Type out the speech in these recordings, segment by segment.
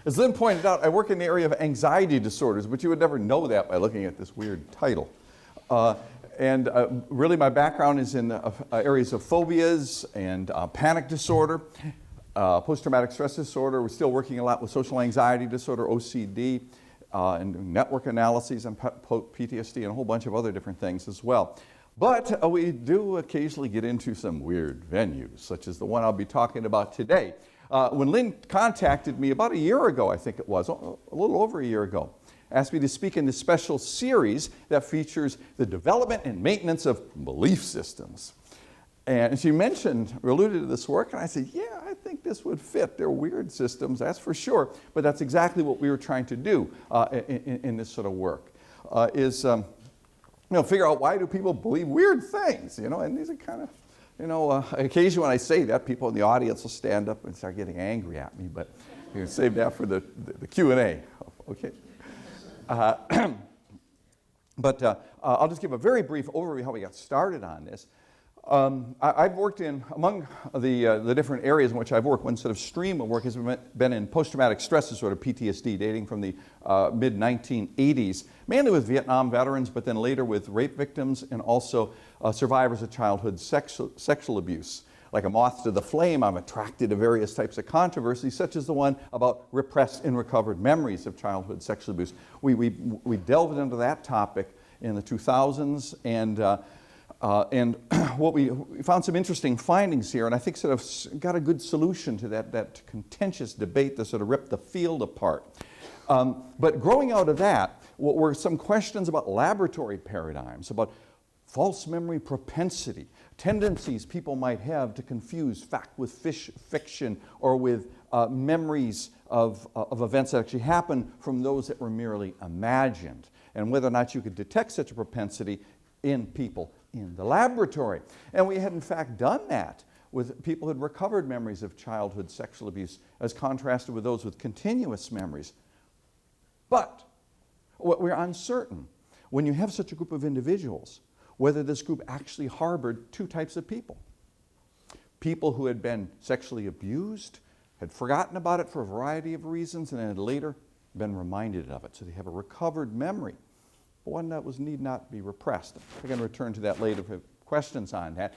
As Lynn pointed out, I work in the area of anxiety disorders, but you would never know that by looking at this weird title. Really my background is in areas of phobias and panic disorder, post-traumatic stress disorder. We're still working a lot with social anxiety disorder, OCD, and network analyses and PTSD and a whole bunch of other different things as well. But we do occasionally get into some weird venues, such as the one I'll be talking about today. When Lynn contacted me about a year ago, I think it was, a little over a year ago, asked me to speak in this special series that features the development and maintenance of belief systems. And she mentioned, or alluded to this work, and I said, yeah, I think this would fit. They're weird systems, that's for sure, but that's exactly what we were trying to do in this sort of work, figure out why do people believe weird things, and these are kind of, occasionally when I say that, people in the audience will stand up and start getting angry at me, but you can save that for the Q&A, okay? But I'll just give a very brief overview of how we got started on this. I've worked among the different areas in which I've worked, one sort of stream of work has been in post-traumatic stress disorder, PTSD, dating from the mid-1980s, mainly with Vietnam veterans, but then later with rape victims and also survivors of childhood sexual abuse. Like a moth to the flame, I'm attracted to various types of controversies, such as the one about repressed and recovered memories of childhood sexual abuse. We delved into that topic in the 2000s, and we found some interesting findings here, and I think sort of got a good solution to that contentious debate that sort of ripped the field apart. But growing out of that, what were some questions about laboratory paradigms, about false memory propensity, tendencies people might have to confuse fact with fiction or with memories of events that actually happened from those that were merely imagined, and whether or not you could detect such a propensity in people in the laboratory. And we had in fact done that with people who had recovered memories of childhood sexual abuse as contrasted with those with continuous memories. But we're uncertain when you have such a group of individuals whether this group actually harbored two types of people. People who had been sexually abused, had forgotten about it for a variety of reasons, and had later been reminded of it. So they have a recovered memory, but one that need not be repressed. I'm going to return to that later if you have questions on that.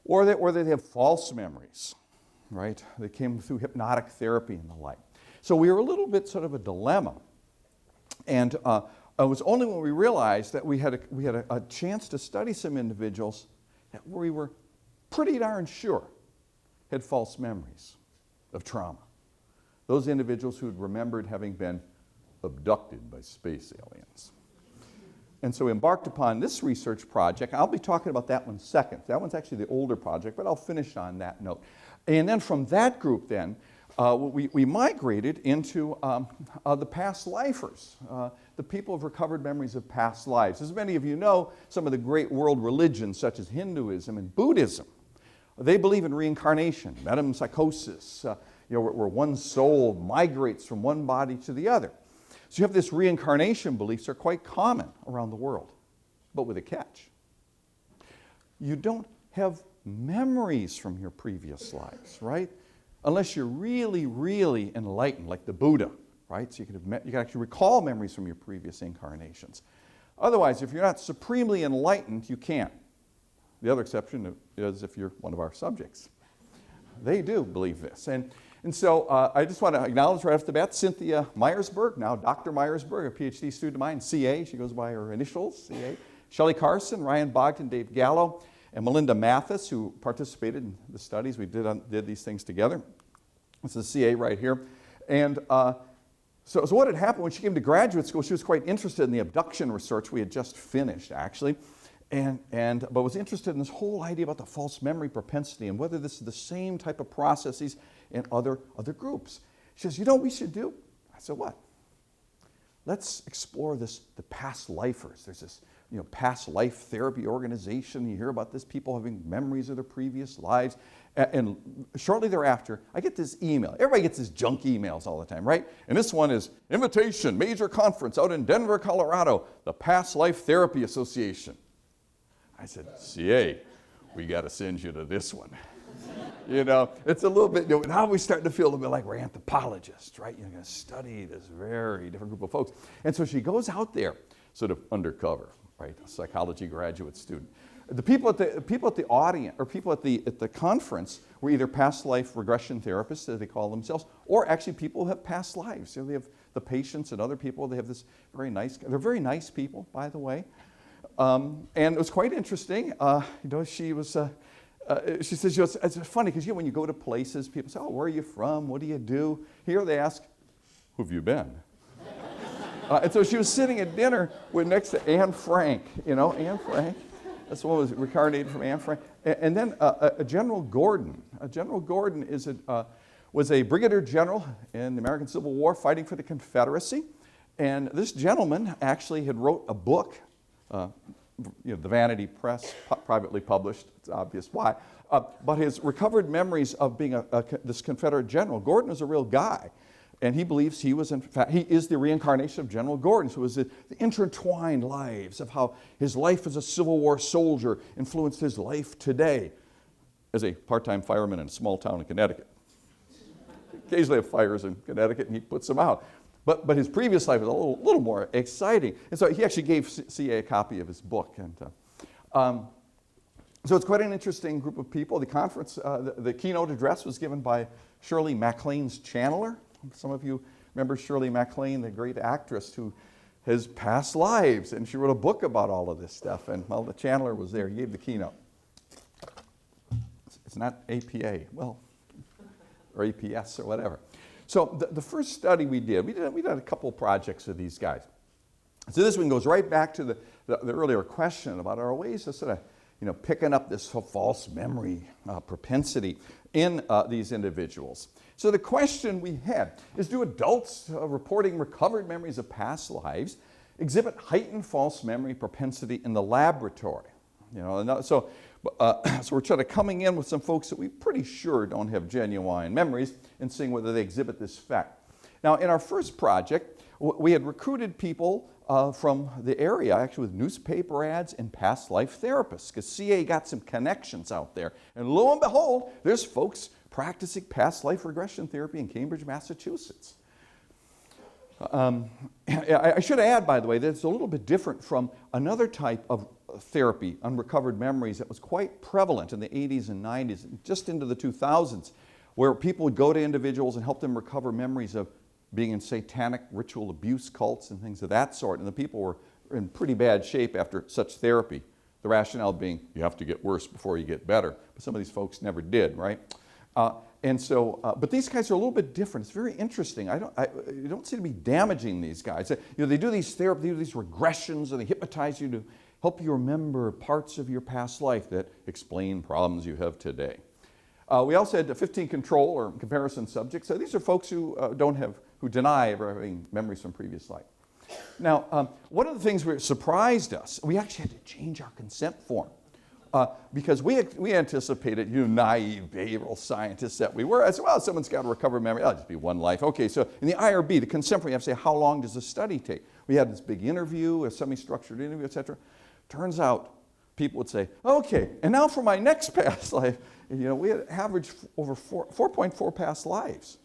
Or they have false memories, right? They came through hypnotic therapy and the like. So we were a little bit sort of a dilemma. And it was only when we realized that we had a chance to study some individuals that we were pretty darn sure had false memories of trauma. Those individuals who had remembered having been abducted by space aliens. And so we embarked upon this research project. I'll be talking about that one second. That one's actually the older project, but I'll finish on that note. And then from that group then, we migrated into the past lifers, the people who have recovered memories of past lives. As many of you know, some of the great world religions, such as Hinduism and Buddhism, they believe in reincarnation, metempsychosis, where one soul migrates from one body to the other. So you have this reincarnation beliefs are quite common around the world, but with a catch. You don't have memories from your previous lives, right? Unless you're really, really enlightened, like the Buddha, right? So you can actually recall memories from your previous incarnations. Otherwise, if you're not supremely enlightened, you can't. The other exception is if you're one of our subjects. They do believe this. And so I just want to acknowledge right off the bat Cynthia Myersberg, now Dr. Myersberg, a PhD student of mine, CA. She goes by her initials, CA. Shelley Carson, Ryan Bogdan, Dave Gallo, and Melinda Mathis, who participated in the studies. We did these things together. This is CA right here. And so what had happened when she came to graduate school, she was quite interested in the abduction research we had just finished, actually. But was interested in this whole idea about the false memory propensity and whether this is the same type of processes in other groups. She says, you know what we should do? I said, what? Let's explore the past lifers. There's this past life therapy organization. You hear about this, people having memories of their previous lives. And shortly thereafter, I get this email. Everybody gets these junk emails all the time, right? And this one is, invitation, major conference out in Denver, Colorado, the Past Life Therapy Association. I said, CA, we got to send you to this one. You know, it's a little bit, now we're starting to feel a little bit like we're anthropologists, right? You're going to study this very different group of folks. And so she goes out there, sort of undercover, right? A psychology graduate student. The people at the audience, or people at the conference, were either past life regression therapists, as they call themselves, or actually people who have past lives. You know, they have the patients and other people. They have this they're very nice people, by the way. And it was quite interesting. You know, she says, you know, it's funny because, you know, when you go to places, people say, oh, where are you from? What do you do? Here they ask, who have you been? And so she was sitting at dinner next to Anne Frank, you know, Anne Frank. This one was reincarnated from Anne Frank. And then a General Gordon. General Gordon was a brigadier general in the American Civil War fighting for the Confederacy. And this gentleman actually had wrote a book, you know, the Vanity Press, privately published. It's obvious why. But his recovered memories of being this Confederate general. Gordon is a real guy. And he believes he was, in fact, he is the reincarnation of General Gordon. So it was the intertwined lives of how his life as a Civil War soldier influenced his life today as a part-time fireman in a small town in Connecticut. Occasionally have fires in Connecticut and he puts them out. But his previous life was a little more exciting. And so he actually gave CA a copy of his book. And so it's quite an interesting group of people. The conference, the keynote address was given by Shirley MacLaine's channeler. Some of you remember Shirley MacLaine, the great actress who has past lives, and she wrote a book about all of this stuff. And well, the channeler was there. He gave the keynote. It's not APA, well, or APS or whatever. So the first study we did a couple projects with these guys. So this one goes right back to the earlier question about our ways of sort of, you know, picking up this false memory propensity in these individuals. So the question we had is, do adults reporting recovered memories of past lives exhibit heightened false memory propensity in the laboratory? You know, so we're trying to coming in with some folks that we're pretty sure don't have genuine memories and seeing whether they exhibit this fact. Now, in our first project, we had recruited people from the area, actually with newspaper ads and past life therapists, because CA got some connections out there. And lo and behold, there's folks practicing past life regression therapy in Cambridge, Massachusetts. I should add, by the way, that it's a little bit different from another type of therapy, unrecovered memories, that was quite prevalent in the 80s and 90s, just into the 2000s, where people would go to individuals and help them recover memories of being in satanic ritual abuse cults and things of that sort. And the people were in pretty bad shape after such therapy. The rationale being, you have to get worse before you get better. But some of these folks never did, right? But these guys are a little bit different. It's very interesting. You don't seem to be damaging these guys. You know, they do these therapies, they do these regressions, and they hypnotize you to help you remember parts of your past life that explain problems you have today. We also had 15 control or comparison subjects. So these are folks who who deny ever having memories from previous life. Now, one of the things that surprised us, we actually had to change our consent form. Because we anticipated, you naive behavioral scientists that we were. I said, well, someone's got to recover memory. That'll just be one life. Okay, so in the IRB, the consent form, you have to say, how long does the study take? We had this big interview, a semi-structured interview, et cetera. Turns out, people would say, okay, and now for my next past life. And, you know, we had averaged over 4.4 past lives.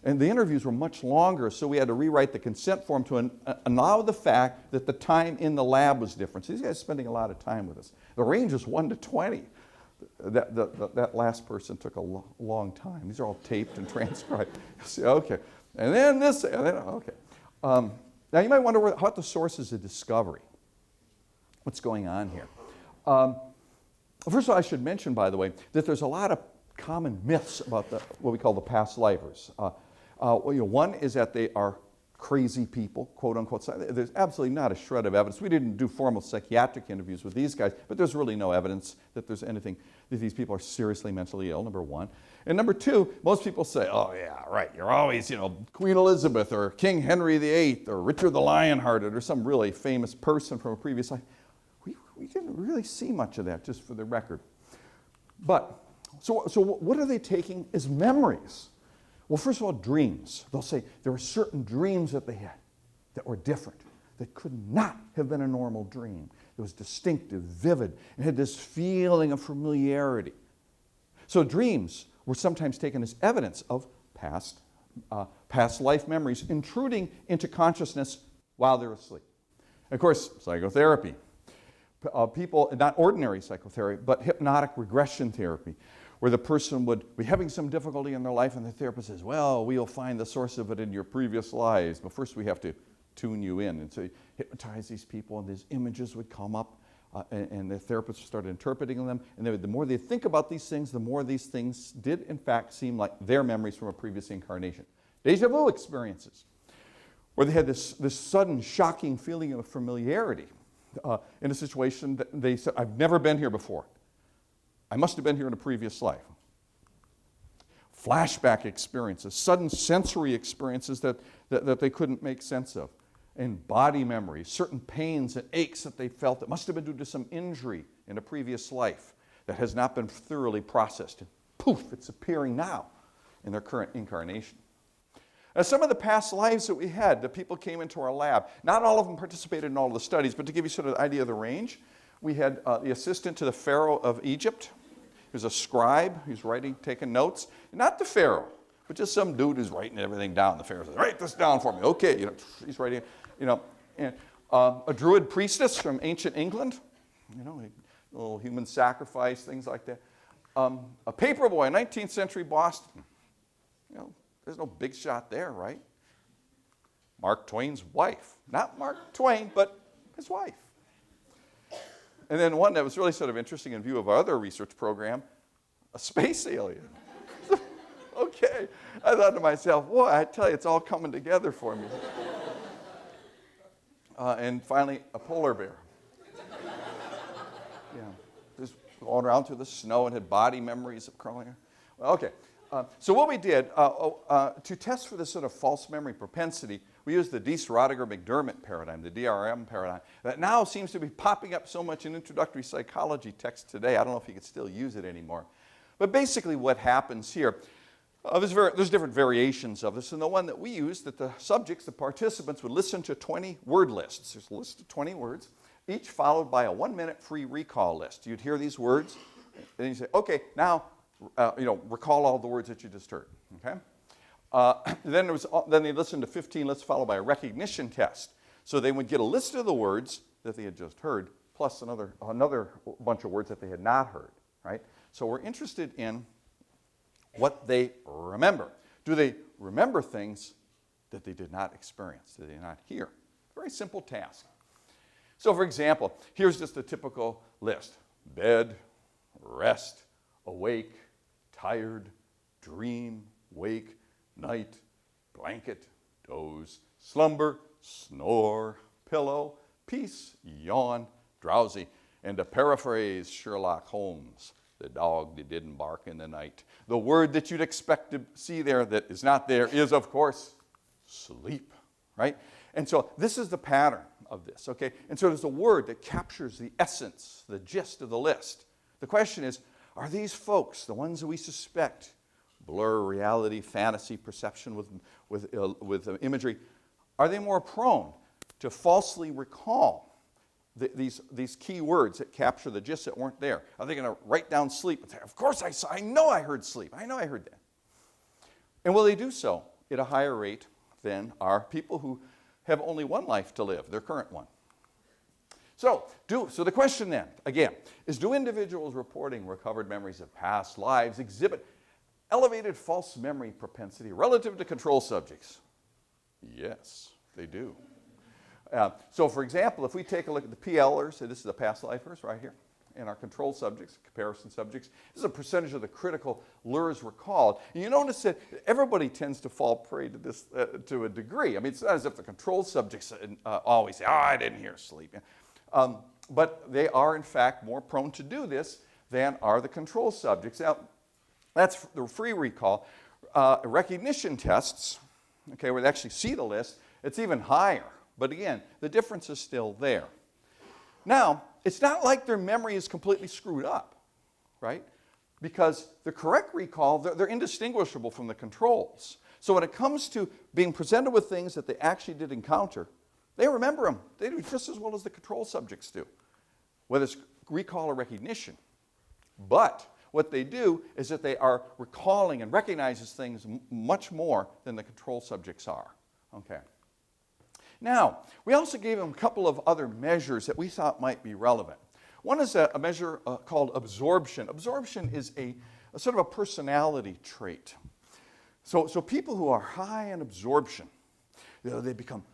And the interviews were much longer, so we had to rewrite the consent form to allow the fact that the time in the lab was different. So these guys are spending a lot of time with us. The range was 1 to 20. That last person took a long time. These are all taped and transcribed. See, okay. And then this, and then, okay. Now you might wonder what the source is of discovery. What's going on here? First of all, I should mention, by the way, that there's a lot of common myths about what we call the past lifers. One is that they are crazy people, quote unquote. There's absolutely not a shred of evidence. We didn't do formal psychiatric interviews with these guys, but there's really no evidence that there's anything, that these people are seriously mentally ill, number one. And number two, most people say, oh yeah, right, you're always, Queen Elizabeth or King Henry VIII or Richard the Lionhearted or some really famous person from a previous life. We didn't really see much of that, just for the record. But, so what are they taking as memories? Well, first of all, dreams. They'll say there were certain dreams that they had that were different, that could not have been a normal dream. It was distinctive, vivid, and had this feeling of familiarity. So dreams were sometimes taken as evidence of past life memories intruding into consciousness while they're asleep. Of course, psychotherapy. People, not ordinary psychotherapy, but hypnotic regression therapy, where the person would be having some difficulty in their life and the therapist says, well, we'll find the source of it in your previous lives, but first we have to tune you in. And so you hypnotize these people and these images would come up and the therapist would start interpreting them. And the more they think about these things, the more these things did in fact seem like their memories from a previous incarnation. Deja vu experiences, where they had this sudden shocking feeling of familiarity in a situation that they said, I've never been here before. I must have been here in a previous life. Flashback experiences, sudden sensory experiences that they couldn't make sense of. And body memories, certain pains and aches that they felt that must have been due to some injury in a previous life that has not been thoroughly processed. And poof, it's appearing now in their current incarnation. Now, some of the past lives that we had, the people came into our lab. Not all of them participated in all of the studies, but to give you sort of an idea of the range, we had the assistant to the Pharaoh of Egypt. He was a scribe. He was writing, taking notes. Not the Pharaoh, but just some dude who's writing everything down. The Pharaoh says, write this down for me. Okay, he's writing, and, a druid priestess from ancient England, a little human sacrifice, things like that. A paper boy in 19th century Boston. There's no big shot there, right? Mark Twain's wife. Not Mark Twain, but his wife. And then one that was really sort of interesting in view of our other research program, a space alien. Okay. I thought to myself, boy, I tell you, it's all coming together for me. And finally, a polar bear. Just going around through the snow and had body memories of crawling. Well, okay. So what we did, to test for this sort of false memory propensity, we used the Diess-Rodiger-McDermott paradigm, the DRM paradigm, that now seems to be popping up so much in introductory psychology texts today. I don't know if you could still use it anymore. But basically what happens here, there's different variations of this, and the one that we used, that the subjects, the participants, would listen to 20 word lists. There's a list of 20 words, each followed by a 1-minute free recall list. You'd hear these words, and you say, okay, now, recall all the words that you just heard, okay? Then they listened to 15 lists followed by a recognition test. So they would get a list of the words that they had just heard, plus another bunch of words that they had not heard, right? So we're interested in what they remember. Do they remember things that they did not experience, that they did not hear? Very simple task. So for example, here's just a typical list. Bed, rest, awake, tired, dream, wake, night, blanket, doze, slumber, snore, pillow, peace, yawn, drowsy. And to paraphrase Sherlock Holmes, the dog that didn't bark in the night. The word that you'd expect to see there that is not there is, of course, sleep, right? And so this is the pattern of this, okay? And so there's a word that captures the essence, the gist of the list. The question is, are these folks, the ones that we suspect, blur reality, fantasy, perception with imagery, are they more prone to falsely recall these key words that capture the gist that weren't there? Are they going to write down sleep and say, of course I know I heard sleep, I know I heard that? And will they do so at a higher rate than are people who have only one life to live, their current one? So the question then, again, is do individuals reporting recovered memories of past lives exhibit elevated false memory propensity relative to control subjects? Yes, they do. So for example, if we take a look at the PLers, so this is the past lifers right here, and our control subjects, comparison subjects, this is a percentage of the critical lures recalled. And you notice that everybody tends to fall prey to this to a degree. I mean, it's not as if the control subjects always say, oh, I didn't hear sleep. But they are, in fact, more prone to do this than are the control subjects. Now, that's the free recall. Recognition tests, okay, where they actually see the list, it's even higher. But again, the difference is still there. Now, it's not like their memory is completely screwed up, right? Because the correct recall, they're indistinguishable from the controls. So when it comes to being presented with things that they actually did encounter, they remember them. They do just as well as the control subjects do, whether it's recall or recognition. But what they do is that they are recalling and recognizes things much more than the control subjects are. Okay. Now, we also gave them a couple of other measures that we thought might be relevant. One is a measure called absorption. Absorption is a sort of a personality trait. So people who are high in absorption, they become,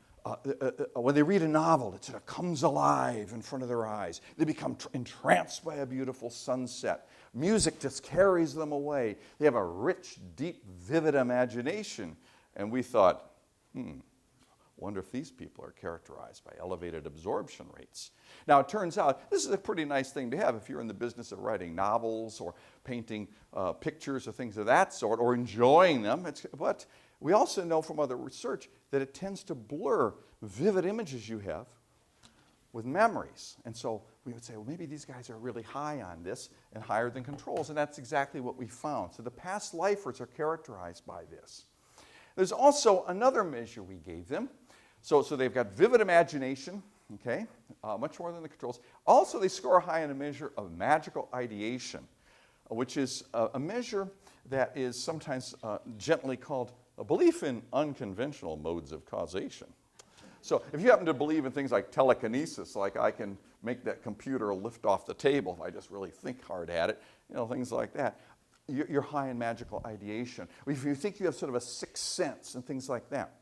when they read a novel, it sort of comes alive in front of their eyes. They become entranced by a beautiful sunset. Music just carries them away. They have a rich, deep, vivid imagination. And we thought, wonder if these people are characterized by elevated absorption rates. Now, it turns out this is a pretty nice thing to have if you're in the business of writing novels or painting pictures or things of that sort, or enjoying them. But we also know from other research that it tends to blur vivid images you have with memories. And so we would say, well, maybe these guys are really high on this and higher than controls. And that's exactly what we found. So the past lifers are characterized by this. There's also another measure we gave them. So they've got vivid imagination, okay, much more than the controls. Also, they score high in a measure of magical ideation, which is a measure that is sometimes gently called a belief in unconventional modes of causation. So if you happen to believe in things like telekinesis, like I can make that computer lift off the table if I just really think hard at it, things like that, you're high in magical ideation. If you think you have sort of a sixth sense and things like that.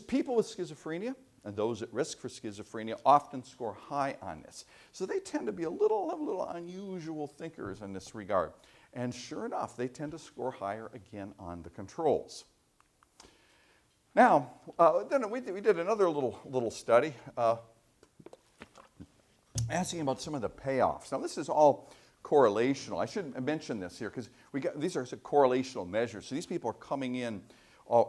People with schizophrenia and those at risk for schizophrenia often score high on this. So they tend to be a little unusual thinkers in this regard. And sure enough, they tend to score higher again on the controls. Now, then we did another little study asking about some of the payoffs. Now, this is all correlational. I should mention this here because these are correlational measures. So these people are coming in.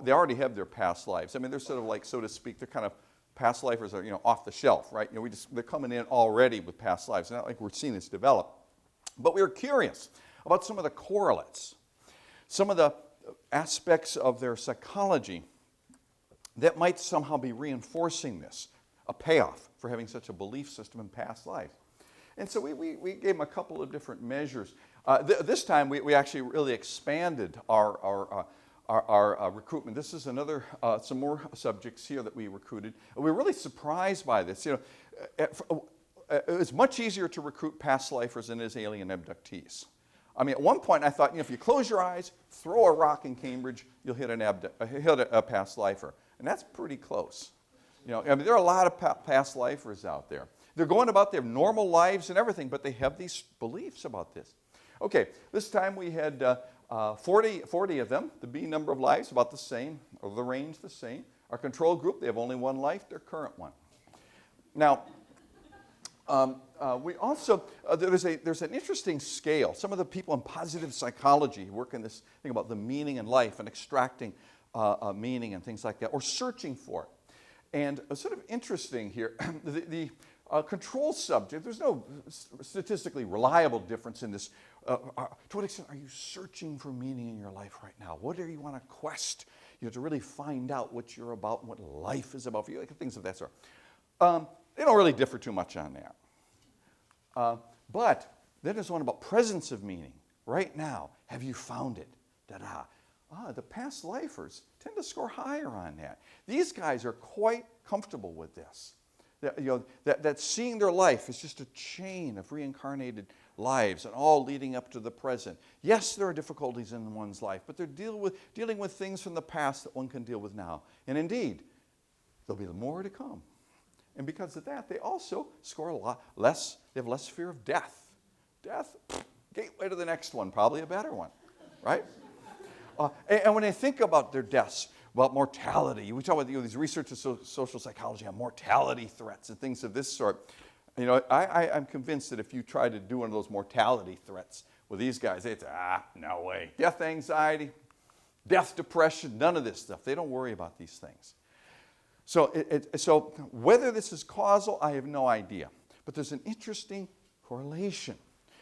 They already have their past lives. I mean, they're sort of like, so to speak, they're kind of past lifers are off the shelf, right? They're coming in already with past lives. It's not like we're seeing this develop. But we were curious about some of the correlates, some of the aspects of their psychology that might somehow be reinforcing this, a payoff for having such a belief system in past life. And so we gave them a couple of different measures. This time we actually really expanded our recruitment. This is some more subjects here that we recruited. We were really surprised by this. It's much easier to recruit past lifers than it is alien abductees. I mean, at one point I thought, if you close your eyes, throw a rock in Cambridge, you'll hit a past lifer. And that's pretty close. There are a lot of past lifers out there. They're going about their normal lives and everything, but they have these beliefs about this. Okay, this time we had 40 of them. The B number of lives about the same, or the range the same. Our control group, they have only one life, their current one. Now, we also, there's an interesting scale. Some of the people in positive psychology who work in this thing about the meaning in life and extracting meaning and things like that, or searching for it. And sort of interesting here, the control subject, there's no statistically reliable difference in this. To what extent are you searching for meaning in your life right now? What do you want to quest? To really find out what you're about and what life is about for you, things of that sort. They don't really differ too much on that. But then there's one about presence of meaning. Right now, have you found it? Da-da. The past lifers tend to score higher on that. These guys are quite comfortable with this. That seeing their life is just a chain of reincarnated lives and all leading up to the present. Yes, there are difficulties in one's life, but they're dealing with things from the past that one can deal with now. And indeed, there'll be more to come. And because of that, they also score a lot less, they have less fear of death. Death, gateway to the next one, probably a better one, right? And when they think about their deaths, about mortality, we talk about these researchers of social psychology on mortality threats and things of this sort. I'm convinced that if you try to do one of those mortality threats with these guys, they'd say, no way. Death anxiety, death depression, none of this stuff. They don't worry about these things. So whether this is causal, I have no idea. But there's an interesting correlation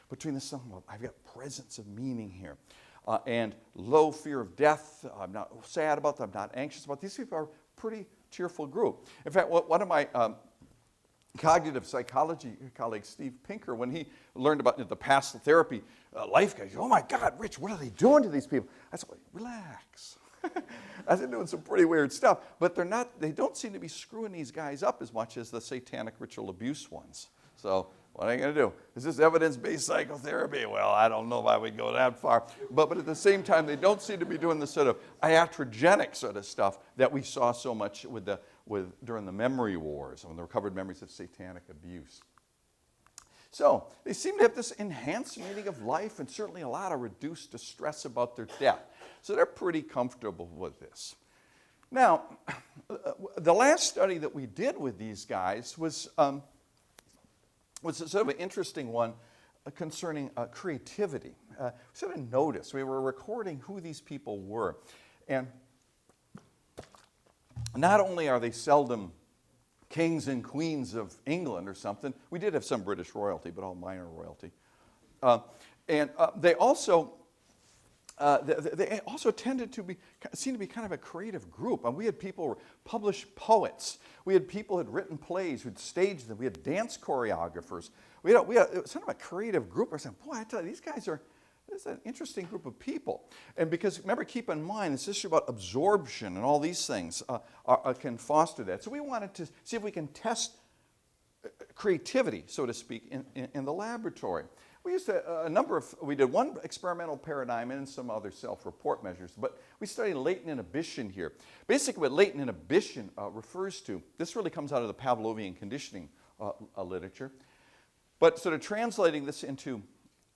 between I've got presence of meaning here, and low fear of death. I'm not sad about them. I'm not anxious about them. These people are a pretty cheerful group. In fact, one of my cognitive psychology colleague Steve Pinker, when he learned about the past therapy life guys, oh my God, Rich, what are they doing to these people? I said, well, relax. I said, doing some pretty weird stuff, but they don't seem to be screwing these guys up as much as the satanic ritual abuse ones. So what are you going to do? Is this evidence-based psychotherapy? Well, I don't know if I would go that far. But at the same time, they don't seem to be doing the sort of iatrogenic sort of stuff that we saw so much during the memory wars, when the recovered memories of satanic abuse. So they seem to have this enhanced meaning of life and certainly a lot of reduced distress about their death. So they're pretty comfortable with this. Now, the last study that we did with these guys was sort of an interesting one concerning creativity. We sort of noticed, we were recording who these people were. And not only are they seldom kings and queens of England or something, we did have some British royalty, but all minor royalty. They also tended to seem to be kind of a creative group. And we had people who were published poets. We had people who had written plays, who'd staged them. We had dance choreographers. We had it was sort of a creative group. I said, boy, I tell you, this is an interesting group of people. And because, remember, keep in mind, this issue about absorption and all these things can foster that. So we wanted to see if we can test creativity, so to speak, in the laboratory. We used we did one experimental paradigm and some other self-report measures, but we studied latent inhibition here. Basically what latent inhibition refers to, this really comes out of the Pavlovian conditioning literature, but sort of translating this into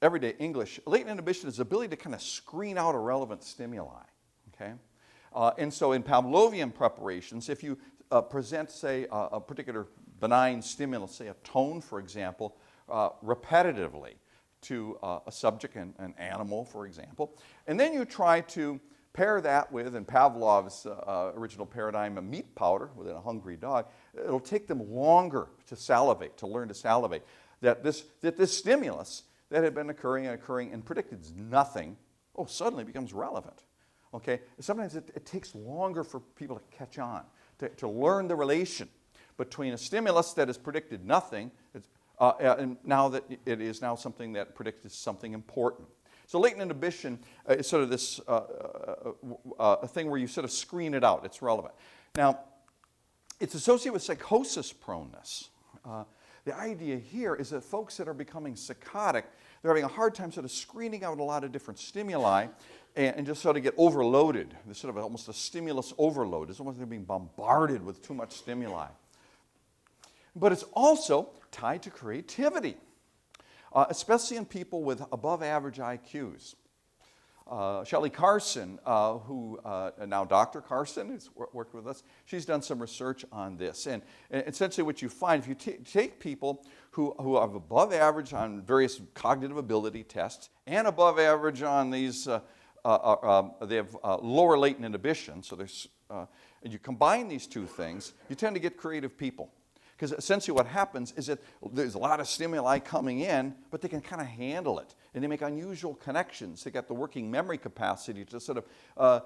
everyday English, latent inhibition is the ability to kind of screen out irrelevant stimuli, okay? And so in Pavlovian preparations, if you present, say, a particular benign stimulus, say a tone, for example, repetitively to a subject, an animal, for example, and then you try to pair that with, in Pavlov's original paradigm, a meat powder within a hungry dog, it'll take them longer to salivate, to learn to salivate. That this stimulus that had been occurring and predicted nothing, suddenly becomes relevant. Okay? Sometimes it takes longer for people to catch on, to learn the relation between a stimulus that has predicted nothing and now that it is now something that predicts something important. So latent inhibition is sort of this a thing where you sort of screen it out. It's relevant. Now, it's associated with psychosis proneness. The idea here is that folks that are becoming psychotic, they're having a hard time sort of screening out a lot of different stimuli and just sort of get overloaded. There's sort of almost a stimulus overload. It's almost like they're being bombarded with too much stimuli. But it's also tied to creativity, especially in people with above average IQs. Shelley Carson, who now Dr. Carson has worked with us, she's done some research on this. And essentially what you find, if you take people who have above average on various cognitive ability tests and above average on these, they have lower latent inhibition, so and you combine these two things, you tend to get creative people. Because essentially what happens is that there's a lot of stimuli coming in, but they can kind of handle it. And they make unusual connections. They got the working memory capacity to sort of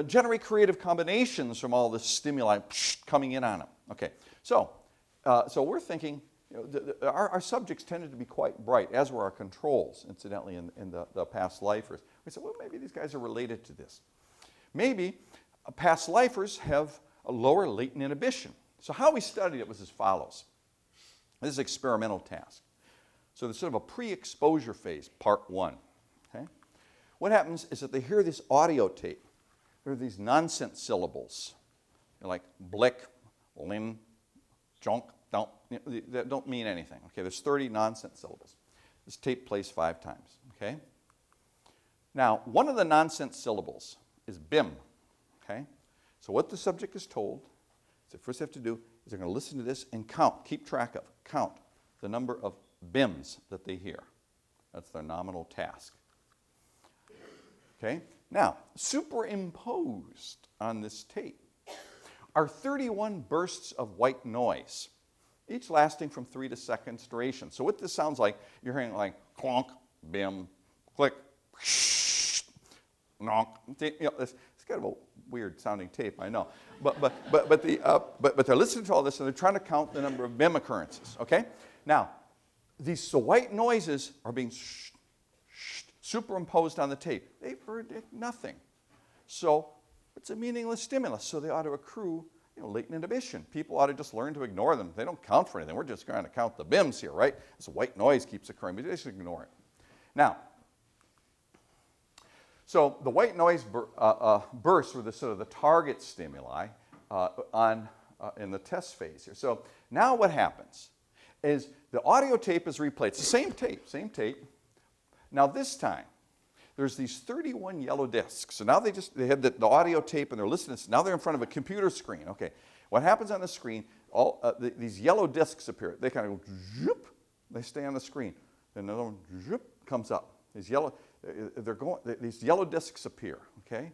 generate creative combinations from all this stimuli coming in on them. Okay, so we're thinking, our subjects tended to be quite bright, as were our controls, incidentally, in the past lifers. We said, well, maybe these guys are related to this. Maybe past lifers have a lower latent inhibition. So how we studied it was as follows. This is an experimental task. So there's sort of a pre-exposure phase, part one. Okay? What happens is that they hear this audio tape. There are these nonsense syllables. They're like blick, lim, junk, that don't mean anything. Okay, there's 30 nonsense syllables. This tape plays 5 times. Okay? Now, one of the nonsense syllables is bim. Okay? So what the subject is told, so first they have to do is they're going to listen to this and keep track of, count the number of bims that they hear. That's their nominal task. Okay? Now, superimposed on this tape are 31 bursts of white noise, each lasting from 3 to 6 seconds duration. So what this sounds like, you're hearing like clonk, bim, click, nonk. It's kind of a weird sounding tape, I know. But they're listening to all this and they're trying to count the number of BIM occurrences, okay? Now, these white noises are being superimposed on the tape. They predict nothing. So it's a meaningless stimulus, so they ought to accrue latent inhibition. People ought to just learn to ignore them. They don't count for anything. We're just trying to count the BIMs here, right? This white noise keeps occurring, but they just ignore it. Now, so the white noise bursts were the sort of the target stimuli in the test phase here. So now what happens is the audio tape is replayed. It's the same tape. Now this time, there's these 31 yellow discs. So now they had the audio tape and they're listening. Now they're in front of a computer screen. Okay, what happens on the screen, these yellow discs appear. They kind of go, zoop, they stay on the screen. Then another one, zoop, comes up. These yellow discs appear, okay,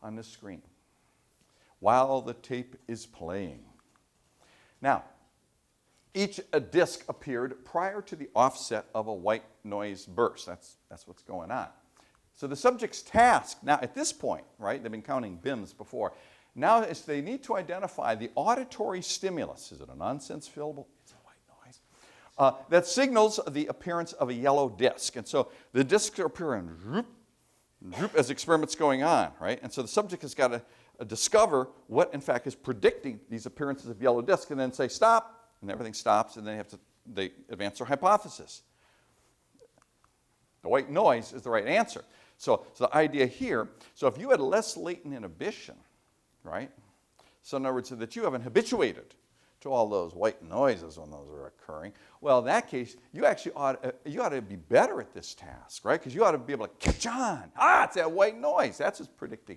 on the screen while the tape is playing. Now, each disc appeared prior to the offset of a white noise burst. That's what's going on. So the subject's task, now at this point, right, they've been counting BIMs before, now is they need to identify the auditory stimulus. Is it a nonsense fillable? It's a white noise. That signals the appearance of a yellow disc. And so the discs are appearing as experiment's going on, right? And so the subject has got to discover what, in fact, is predicting these appearances of yellow disc and then say stop, and everything stops, and then they advance their hypothesis. The white noise is the right answer. So the idea here, so if you had less latent inhibition, right? So in other words, that you haven't habituated to all those white noises when those are occurring, well, in that case, you actually ought to be better at this task, right? Because you ought to be able to catch on. It's that white noise. That's what's predicting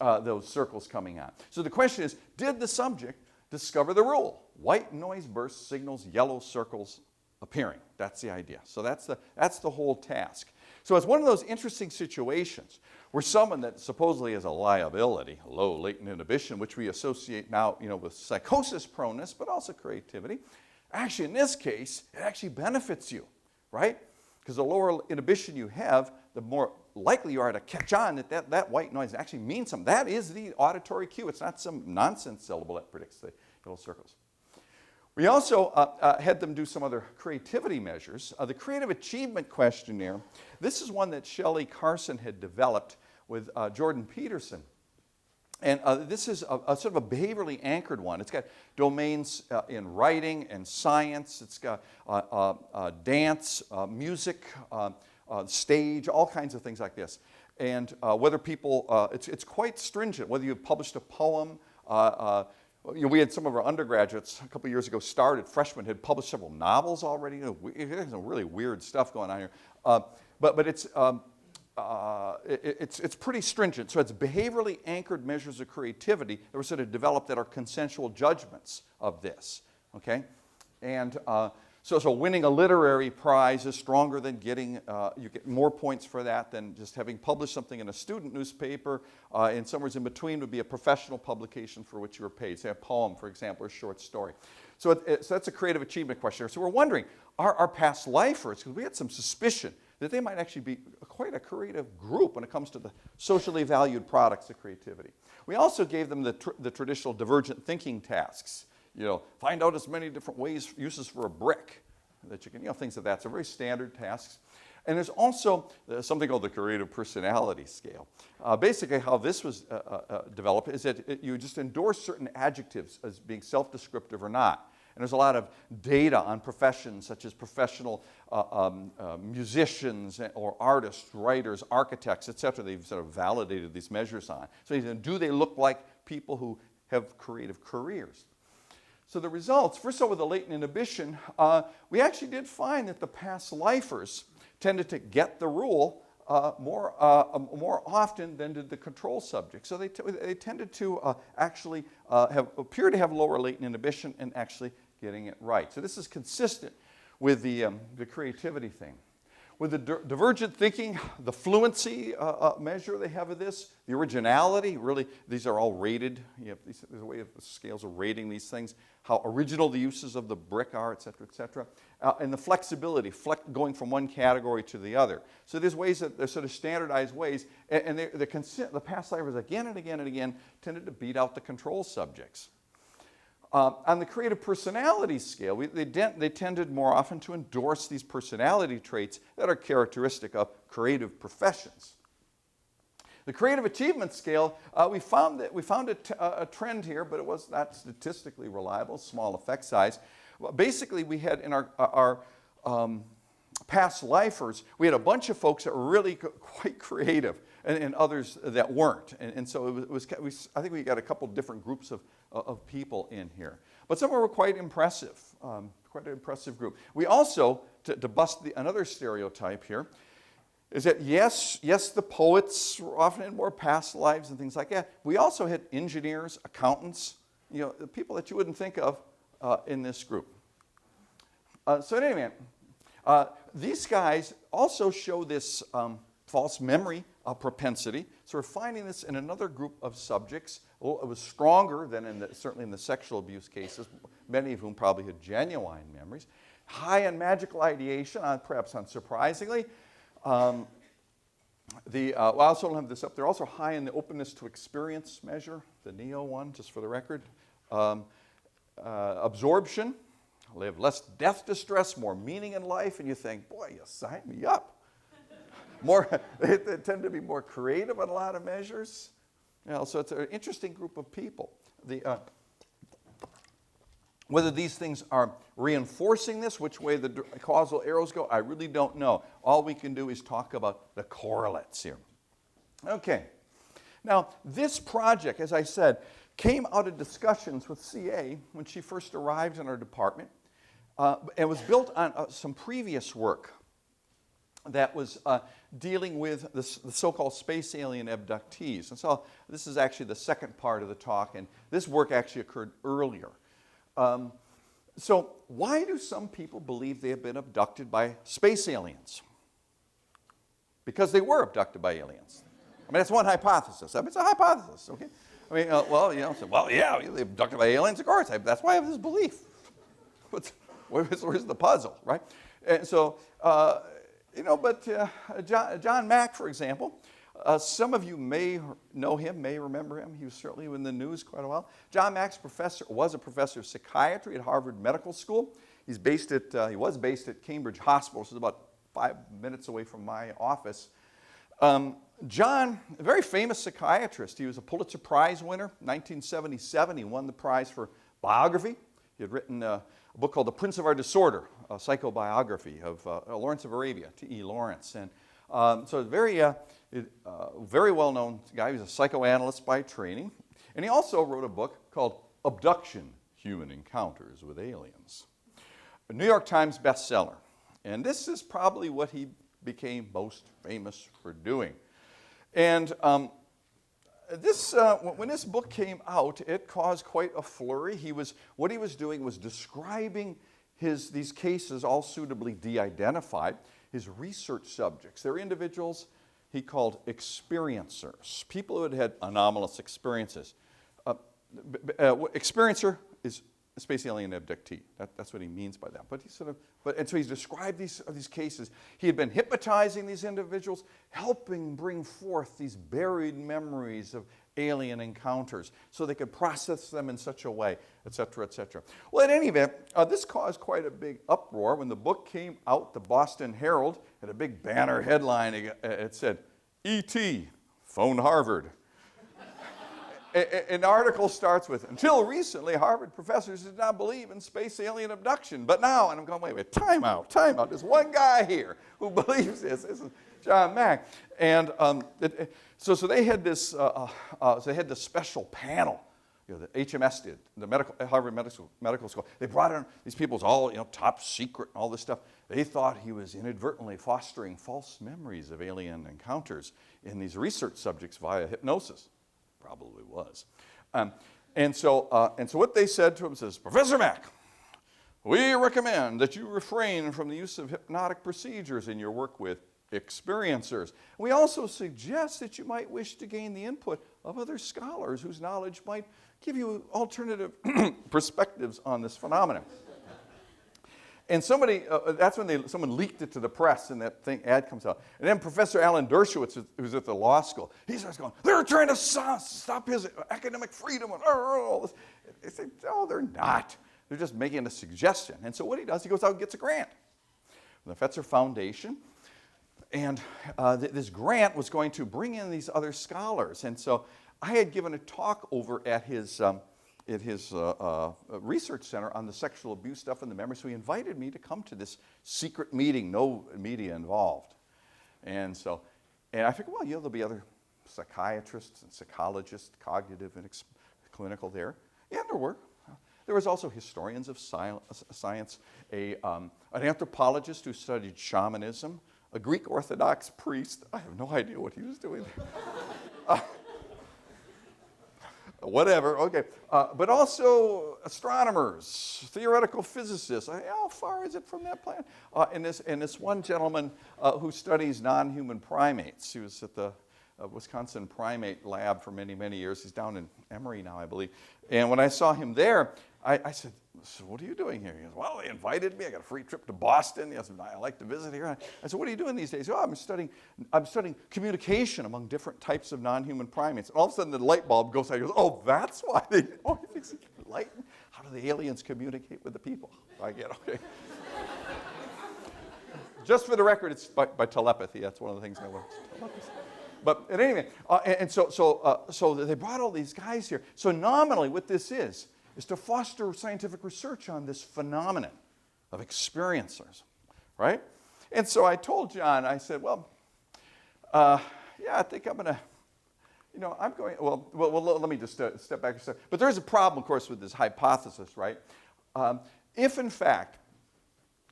those circles coming on. So the question is, did the subject discover the rule? White noise burst signals yellow circles appearing. That's the idea. So that's the whole task. So it's one of those interesting situations where someone that supposedly has a liability, low latent inhibition, which we associate now, with psychosis proneness, but also creativity. Actually, in this case, it actually benefits you, right? Because the lower inhibition you have, the more likely you are to catch on that white noise actually means something. That is the auditory cue. It's not some nonsense syllable that predicts the yellow circles. We also had them do some other creativity measures. The Creative Achievement Questionnaire, this is one that Shelley Carson had developed with Jordan Peterson. And this is a sort of a behaviorally anchored one. It's got domains in writing and science. It's got dance, music, stage, all kinds of things like this. And whether people, it's quite stringent, whether you've published a poem. We had some of our undergraduates a couple years ago freshmen had published several novels already. There's some really weird stuff going on here. But it's pretty stringent. So it's behaviorally anchored measures of creativity that were sort of developed that are consensual judgments of this, okay? And so winning a literary prize is stronger than getting, you get more points for that than just having published something in a student newspaper. And somewhere in between would be a professional publication for which you were paid, say a poem, for example, or a short story. So that's a creative achievement questionnaire. So we're wondering, are our past lifers, because we had some suspicion that they might actually be quite a creative group when it comes to the socially valued products of creativity. We also gave them the traditional divergent thinking tasks. Find out as many different uses for a brick that you can, things of that. So very standard tasks. And there's also something called the Creative Personality Scale. Basically how this was developed is that you just endorse certain adjectives as being self-descriptive or not. And there's a lot of data on professions such as professional musicians or artists, writers, architects, etc. They've sort of validated these measures on. So do they look like people who have creative careers? So the results, first of all with the latent inhibition, we actually did find that the past lifers tended to get the rule more often than did the control subject. So they tended to actually appear to have lower latent inhibition and actually getting it right. So this is consistent with the creativity thing. With the divergent thinking, the fluency measure they have of this, the originality, really, these are all rated. There's a way of scales of rating these things, how original the uses of the brick are, et cetera, et cetera. And the flexibility, going from one category to the other. So there's ways that they're sort of standardized ways, and the past livers again and again and again tended to beat out the control subjects. On the creative personality scale, they tended more often to endorse these personality traits that are characteristic of creative professions. The creative achievement scale, we found a trend here, but it was not statistically reliable, small effect size. Well, basically, we had in our past lifers, we had a bunch of folks that were really quite creative and others that weren't. And so I think we got a couple different groups of people in here. But some were quite impressive, quite an impressive group. We also, to bust another stereotype here, is that yes, the poets were often in more past lives and things like that. We also had engineers, accountants, the people that you wouldn't think of in this group. So anyway, these guys also show this false memory propensity. So we're finding this in another group of subjects. Well, it was stronger than certainly in the sexual abuse cases, many of whom probably had genuine memories. High in magical ideation, perhaps unsurprisingly. I also don't have this up there. Also high in the openness to experience measure, the NEO one, just for the record. Absorption, they have less death distress, more meaning in life, and you think, boy, you sign me up. They tend to be more creative on a lot of measures. So it's an interesting group of people. Whether these things are reinforcing this, which way the causal arrows go, I really don't know. All we can do is talk about the correlates here. Okay. Now, this project, as I said, came out of discussions with CA when she first arrived in our department. It was built on some previous work that was dealing with the so-called space alien abductees. And so this is actually the second part of the talk, and this work actually occurred earlier. So why do some people believe they have been abducted by space aliens? Because they were abducted by aliens. I mean, that's one hypothesis. I mean, it's a hypothesis, okay? I mean, yeah, they abducted by aliens, of course. That's why I have this belief. Where's the puzzle, right? And so, John Mack, for example, some of you may know him, may remember him. He was certainly in the news quite a while. John Mack was a professor of psychiatry at Harvard Medical School. He was based at Cambridge Hospital, which is about 5 minutes away from my office. John, a very famous psychiatrist. He was a Pulitzer Prize winner. 1977, he won the prize for biography. He had written a book called The Prince of Our Disorder, a psychobiography of Lawrence of Arabia, T.E. Lawrence. And so very well-known guy. He was a psychoanalyst by training. And he also wrote a book called Abduction, Human Encounters with Aliens. A New York Times bestseller. And this is probably what he became most famous for doing. And when this book came out, it caused quite a flurry. What he was doing was describing these cases, all suitably de-identified, his research subjects. They're individuals he called experiencers, people who had had anomalous experiences. Experiencer is a space alien abductee. That's what he means by that. And so he's described these cases. He had been hypnotizing these individuals, helping bring forth these buried memories of alien encounters so they could process them in such a way, et cetera, et cetera. Well, in any event, this caused quite a big uproar. When the book came out, the Boston Herald had a big banner headline. It said, E.T. phoned Harvard. An article starts with, until recently, Harvard professors did not believe in space alien abduction. But now, and I'm going, wait, time out. There's one guy here who believes this. This is John Mack. And so they had this special panel, the HMS did, the Harvard Medical School. They brought in these people's all, top secret and all this stuff. They thought he was inadvertently fostering false memories of alien encounters in these research subjects via hypnosis. Probably was. And so what they said to him is, Professor Mack, We recommend that you refrain from the use of hypnotic procedures in your work with experiencers. We also suggest that you might wish to gain the input of other scholars whose knowledge might give you alternative perspectives on this phenomenon. And somebody, that's when someone leaked it to the press, and that ad comes out. And then Professor Alan Dershowitz, who's at the law school, he starts going, they're trying to stop his academic freedom. And all this. They say, no, they're not. They're just making a suggestion. And so what he does, he goes out and gets a grant from the Fetzer Foundation. And this grant was going to bring in these other scholars. And so I had given a talk over at his research center on the sexual abuse stuff in the memory. So he invited me to come to this secret meeting, no media involved. And I figured, well, there'll be other psychiatrists and psychologists, cognitive and clinical there. And there were. There was also historians of science, an anthropologist who studied shamanism, a Greek Orthodox priest. I have no idea what he was doing there. Whatever, okay. But also astronomers, theoretical physicists. How far is it from that planet? And this one gentleman who studies non-human primates. He was at the Wisconsin primate lab for many, many years. He's down in Emory now, I believe. And when I saw him there, I said, so what are you doing here? He goes, well, they invited me. I got a free trip to Boston. Yes, I like to visit here. I said, what are you doing these days? Oh, I'm studying communication among different types of non-human primates. And all of a sudden, the light bulb goes out. He goes, oh, that's why he thinks it's light. How do the aliens communicate with the people? I get, okay. Just for the record, it's by telepathy. That's one of the things I learned. Telepathy. But at any rate, so they brought all these guys here. So nominally, what this is to foster scientific research on this phenomenon of experiencers, right? And so I told John, I said, well, yeah, I think I'm going to, I'm going, well, let me just step back a second. But there's a problem, of course, with this hypothesis, right? If, in fact,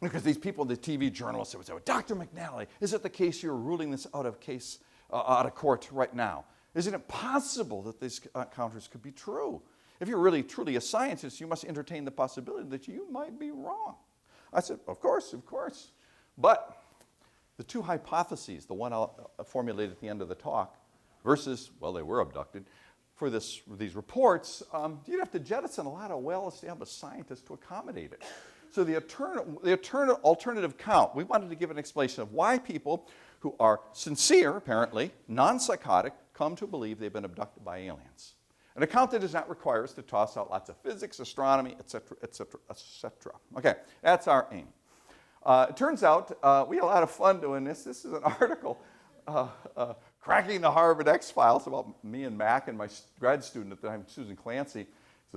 because these people, the TV journalists would say, well, Dr. McNally, is it the case you're ruling this out of court right now? Isn't it possible that these encounters could be true? If you're really truly a scientist, you must entertain the possibility that you might be wrong. I said, of course. But the two hypotheses, the one I'll formulate at the end of the talk, versus, well, they were abducted, for these reports, you'd have to jettison a lot of well-established scientists to accommodate it. So the alternative count, we wanted to give an explanation of why people who are sincere, apparently, non-psychotic, come to believe they've been abducted by aliens. An account that does not require us to toss out lots of physics, astronomy, etc., etc., etc. Okay, that's our aim. It turns out we had a lot of fun doing this. This is an article, Cracking the Harvard X-Files, about me and Mac and my grad student at the time, Susan Clancy. It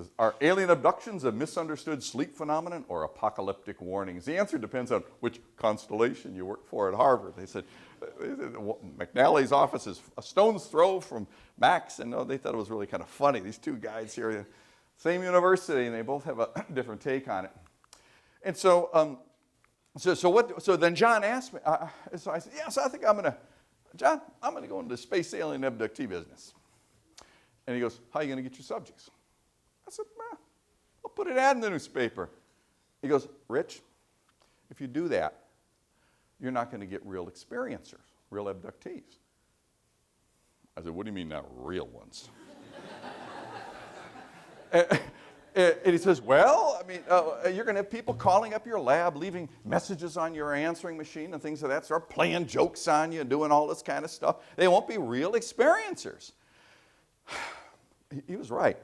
says, are alien abductions a misunderstood sleep phenomenon or apocalyptic warnings? The answer depends on which constellation you work for at Harvard. They said, McNally's office is a stone's throw from Mac's, and they thought it was really kind of funny. These two guys here, same university, and they both have a different take on it. And so, so then John asked me. So I said, yes, I think I'm gonna go into the space alien abductee business. And he goes, how are you gonna get your subjects? I said, I'll put an ad in the newspaper. He goes, Rich, if you do that, you're not going to get real experiencers, real abductees. I said, what do you mean not real ones? and he says, well, I mean, you're going to have people calling up your lab, leaving messages on your answering machine and things of that sort, playing jokes on you, doing all this kind of stuff. They won't be real experiencers. He was right.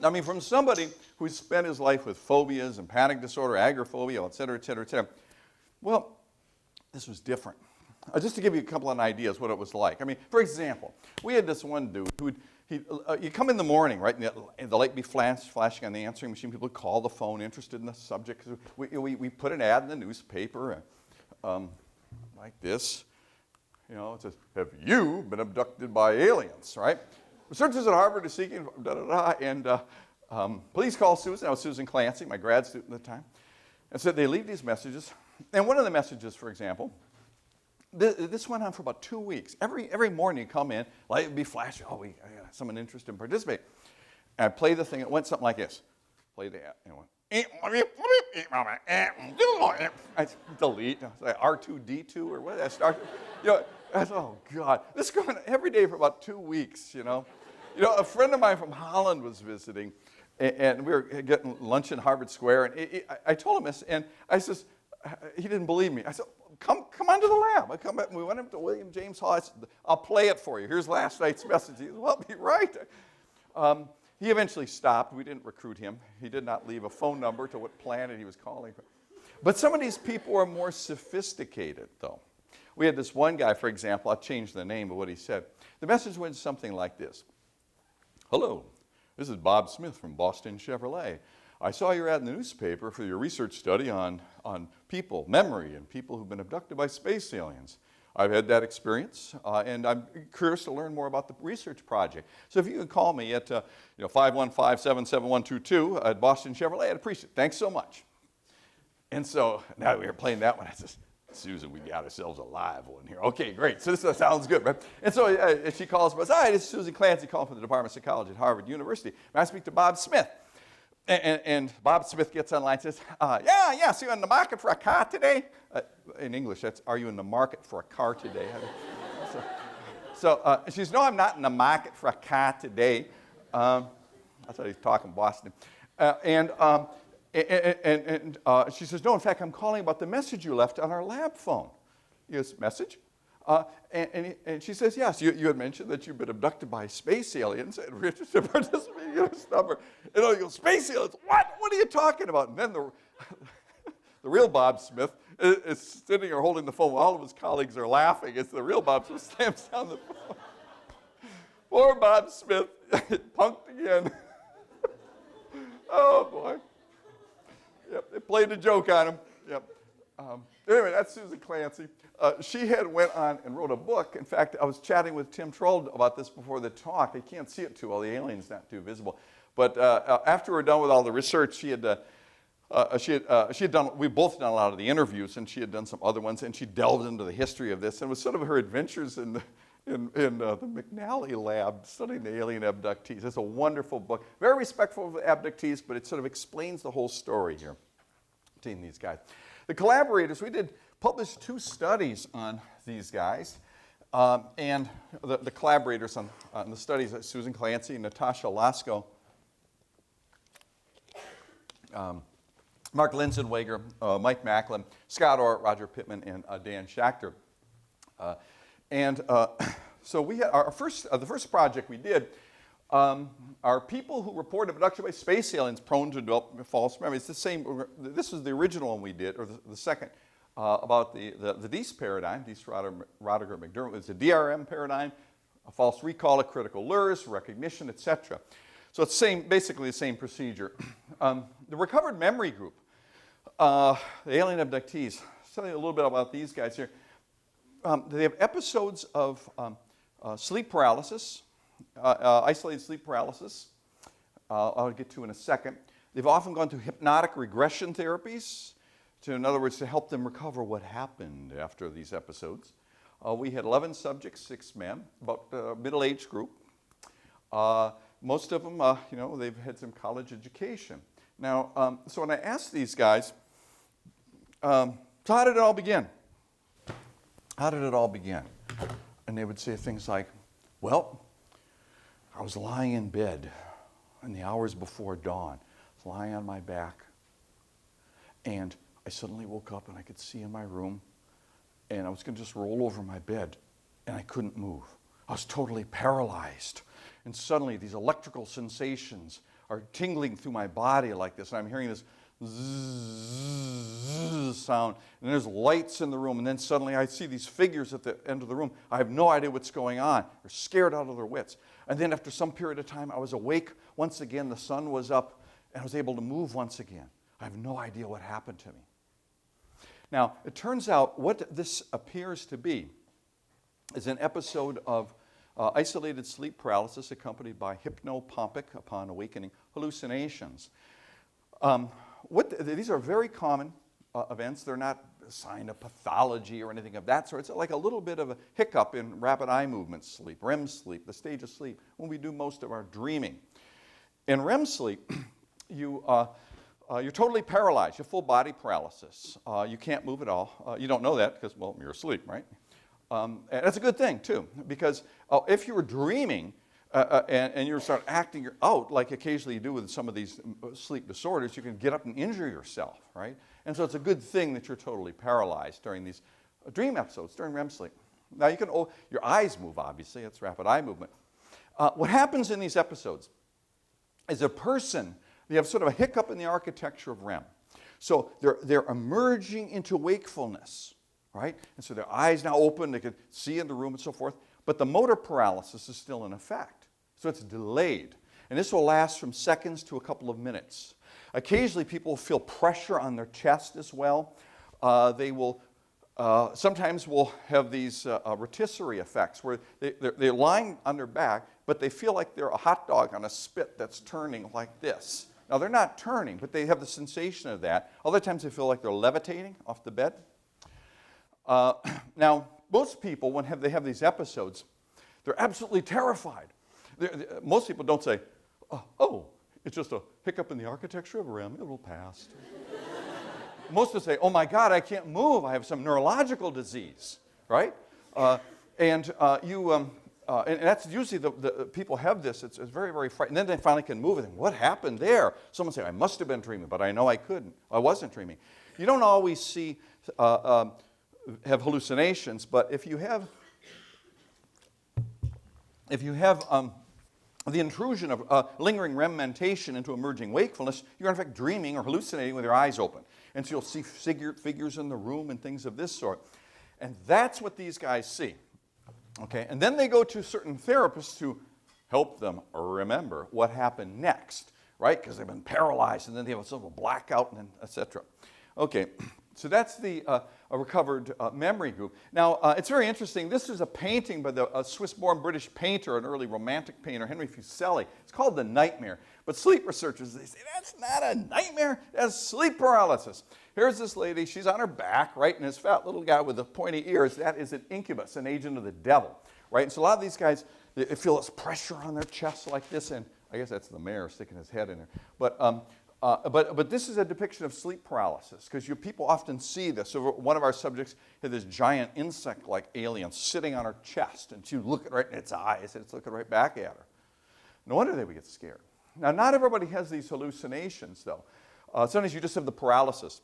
I mean, from somebody who's spent his life with phobias and panic disorder, agoraphobia, et cetera, et cetera, et cetera. Well, this was different. Just to give you a couple of ideas what it was like. I mean, for example, we had this one dude who you come in the morning, right, and the light be flashing on the answering machine. People would call the phone interested in the subject. We put an ad in the newspaper like this. It says, have you been abducted by aliens, right? Researchers at Harvard are seeking, and please call Susan. I was Susan Clancy, my grad student at the time. And so they leave these messages. And one of the messages, for example, this went on for about 2 weeks. Every morning you come in, light would be flashing. Oh, I got someone interested in participating. And I play the thing. It went something like this. play that, and went, I delete. I was like R2D2 or what? I started, I thought, oh God, this is going every day for about 2 weeks. A friend of mine from Holland was visiting, and we were getting lunch in Harvard Square, and I told him this, and I says, he didn't believe me. I said, come onto the lab. I come back, and we went up to William James Hall. I said, I'll play it for you. Here's last night's message. He said, well, be right. He eventually stopped. We didn't recruit him. He did not leave a phone number to what planet he was calling. But some of these people are more sophisticated, though. We had this one guy, for example, I'll change the name of what he said. The message went something like this. Hello, this is Bob Smith from Boston Chevrolet. I saw your ad in the newspaper for your research study on people, memory, and people who've been abducted by space aliens. I've had that experience, and I'm curious to learn more about the research project. So if you can call me at 515-77122 at Boston Chevrolet, I'd appreciate it. Thanks so much. And so now we were playing that one. I said, Susan, we got ourselves a live one here. Okay, great. So this sounds good, right? And so she calls us. Hi, this is Susan Clancy calling from the Department of Psychology at Harvard University. May I speak to Bob Smith? And Bob Smith gets online and says, yeah, so you're in the market for a car today? In English, that's, are you in the market for a car today? So she says, no, I'm not in the market for a car today. I thought he was talking Boston. And she says, no, in fact, I'm calling about the message you left on our lab phone. Yes, message? And she says, yes, you had mentioned that you've been abducted by space aliens and we're interested in participating in this number. And you go, space aliens? What? What are you talking about? And then the real Bob Smith is sitting there holding the phone while all of his colleagues are laughing. It's the real Bob Smith slams down the phone. Poor Bob Smith, punked again. Oh, boy. Yep, they played a joke on him. Yep. Anyway, that's Susan Clancy. She had went on and wrote a book. In fact, I was chatting with Tim Troll about this before the talk. I can't see it too well. The alien's not too visible. But after we were done with all the research, she had done. We've both done a lot of the interviews, and she had done some other ones. And she delved into the history of this, and it was sort of her adventures in the McNally lab studying the alien abductees. It's a wonderful book, very respectful of abductees, but it sort of explains the whole story here between these guys. The collaborators, we did publish 2 studies on these guys, and the collaborators on the studies, Susan Clancy, Natasha Lasko, Mark Linsenwager, Mike Macklin, Scott Orr, Roger Pittman, and Dan Schachter. So we had our the first project we did are people who report abduction by space aliens prone to develop false memories. The same. This was the original one we did, or the second, about the Deese paradigm. Deese, Roddiger, McDermott. It's a DRM paradigm, a false recall, a critical lures, recognition, etc. So it's basically the same procedure. The recovered memory group, the alien abductees. Tell you a little bit about these guys here. They have episodes of sleep paralysis, isolated sleep paralysis. I'll get to in a second. They've often gone through hypnotic regression therapies, in other words, to help them recover what happened after these episodes. We had 11 subjects, 6 men, about middle-aged group. Most of them, they've had some college education. Now, so when I asked these guys, so how did it all begin? How did it all begin? And they would say things like, well, I was lying in bed in the hours before dawn, lying on my back, and I suddenly woke up and I could see in my room, and I was going to just roll over my bed, and I couldn't move. I was totally paralyzed. And suddenly these electrical sensations are tingling through my body like this, and I'm hearing this zzz sound, and there's lights in the room, and then suddenly I see these figures at the end of the room. I have no idea what's going on. They're scared out of their wits. And then after some period of time, I was awake once again. The sun was up, and I was able to move once again. I have no idea what happened to me. Now, it turns out what this appears to be is an episode of isolated sleep paralysis accompanied by hypnopompic, upon awakening, hallucinations. These are very common events. They're not a sign of pathology or anything of that sort. It's like a little bit of a hiccup in rapid eye movement sleep, REM sleep, the stage of sleep, when we do most of our dreaming. In REM sleep, you're totally paralyzed. You have full body paralysis. You can't move at all. You don't know that because, well, you're asleep, right? And that's a good thing, too, because if you were dreaming and you start acting out, like occasionally you do with some of these sleep disorders, you can get up and injure yourself, right? And so it's a good thing that you're totally paralyzed during these dream episodes, during REM sleep. Now, your eyes move, obviously. It's rapid eye movement. What happens in these episodes is a person, they have sort of a hiccup in the architecture of REM. So they're emerging into wakefulness, right? And so their eyes now open, they can see in the room and so forth, but the motor paralysis is still in effect. So it's delayed. And this will last from seconds to a couple of minutes. Occasionally people will feel pressure on their chest as well. They will sometimes will have these rotisserie effects where they're lying on their back, but they feel like they're a hot dog on a spit that's turning like this. Now, they're not turning, but they have the sensation of that. Other times they feel like they're levitating off the bed. Now, most people, when they have these episodes, they're absolutely terrified. Most people don't say, oh, it's just a hiccup in the architecture of REM, it will pass. Most will say, oh my God, I can't move, I have some neurological disease, right? And that's usually the people have this, it's very, very frightening. And then they finally can move and think, what happened there? Someone say, I must have been dreaming, but I know I couldn't. I wasn't dreaming. You don't always have hallucinations, but if you have the intrusion of lingering REM mentation into emerging wakefulness, you're in fact dreaming or hallucinating with your eyes open. And so you'll see figures in the room and things of this sort. And that's what these guys see. Okay? And then they go to certain therapists to help them remember what happened next, right? Because they've been paralyzed and then they have a sort of a blackout and etc. Okay, so that's the recovered memory group. Now, it's very interesting. This is a painting by the Swiss-born British painter, an early romantic painter, Henry Fuseli. It's called The Nightmare. But sleep researchers, they say, that's not a nightmare, that's sleep paralysis. Here's this lady, she's on her back, right, and this fat little guy with the pointy ears, that is an incubus, an agent of the devil, right? And so a lot of these guys, they feel this pressure on their chest like this, and I guess that's the mayor sticking his head in there. But this is a depiction of sleep paralysis, because people often see this. So one of our subjects had this giant insect-like alien sitting on her chest, and she would look right in its eyes, and it's looking right back at her. No wonder they would get scared. Now, not everybody has these hallucinations, though. Sometimes you just have the paralysis.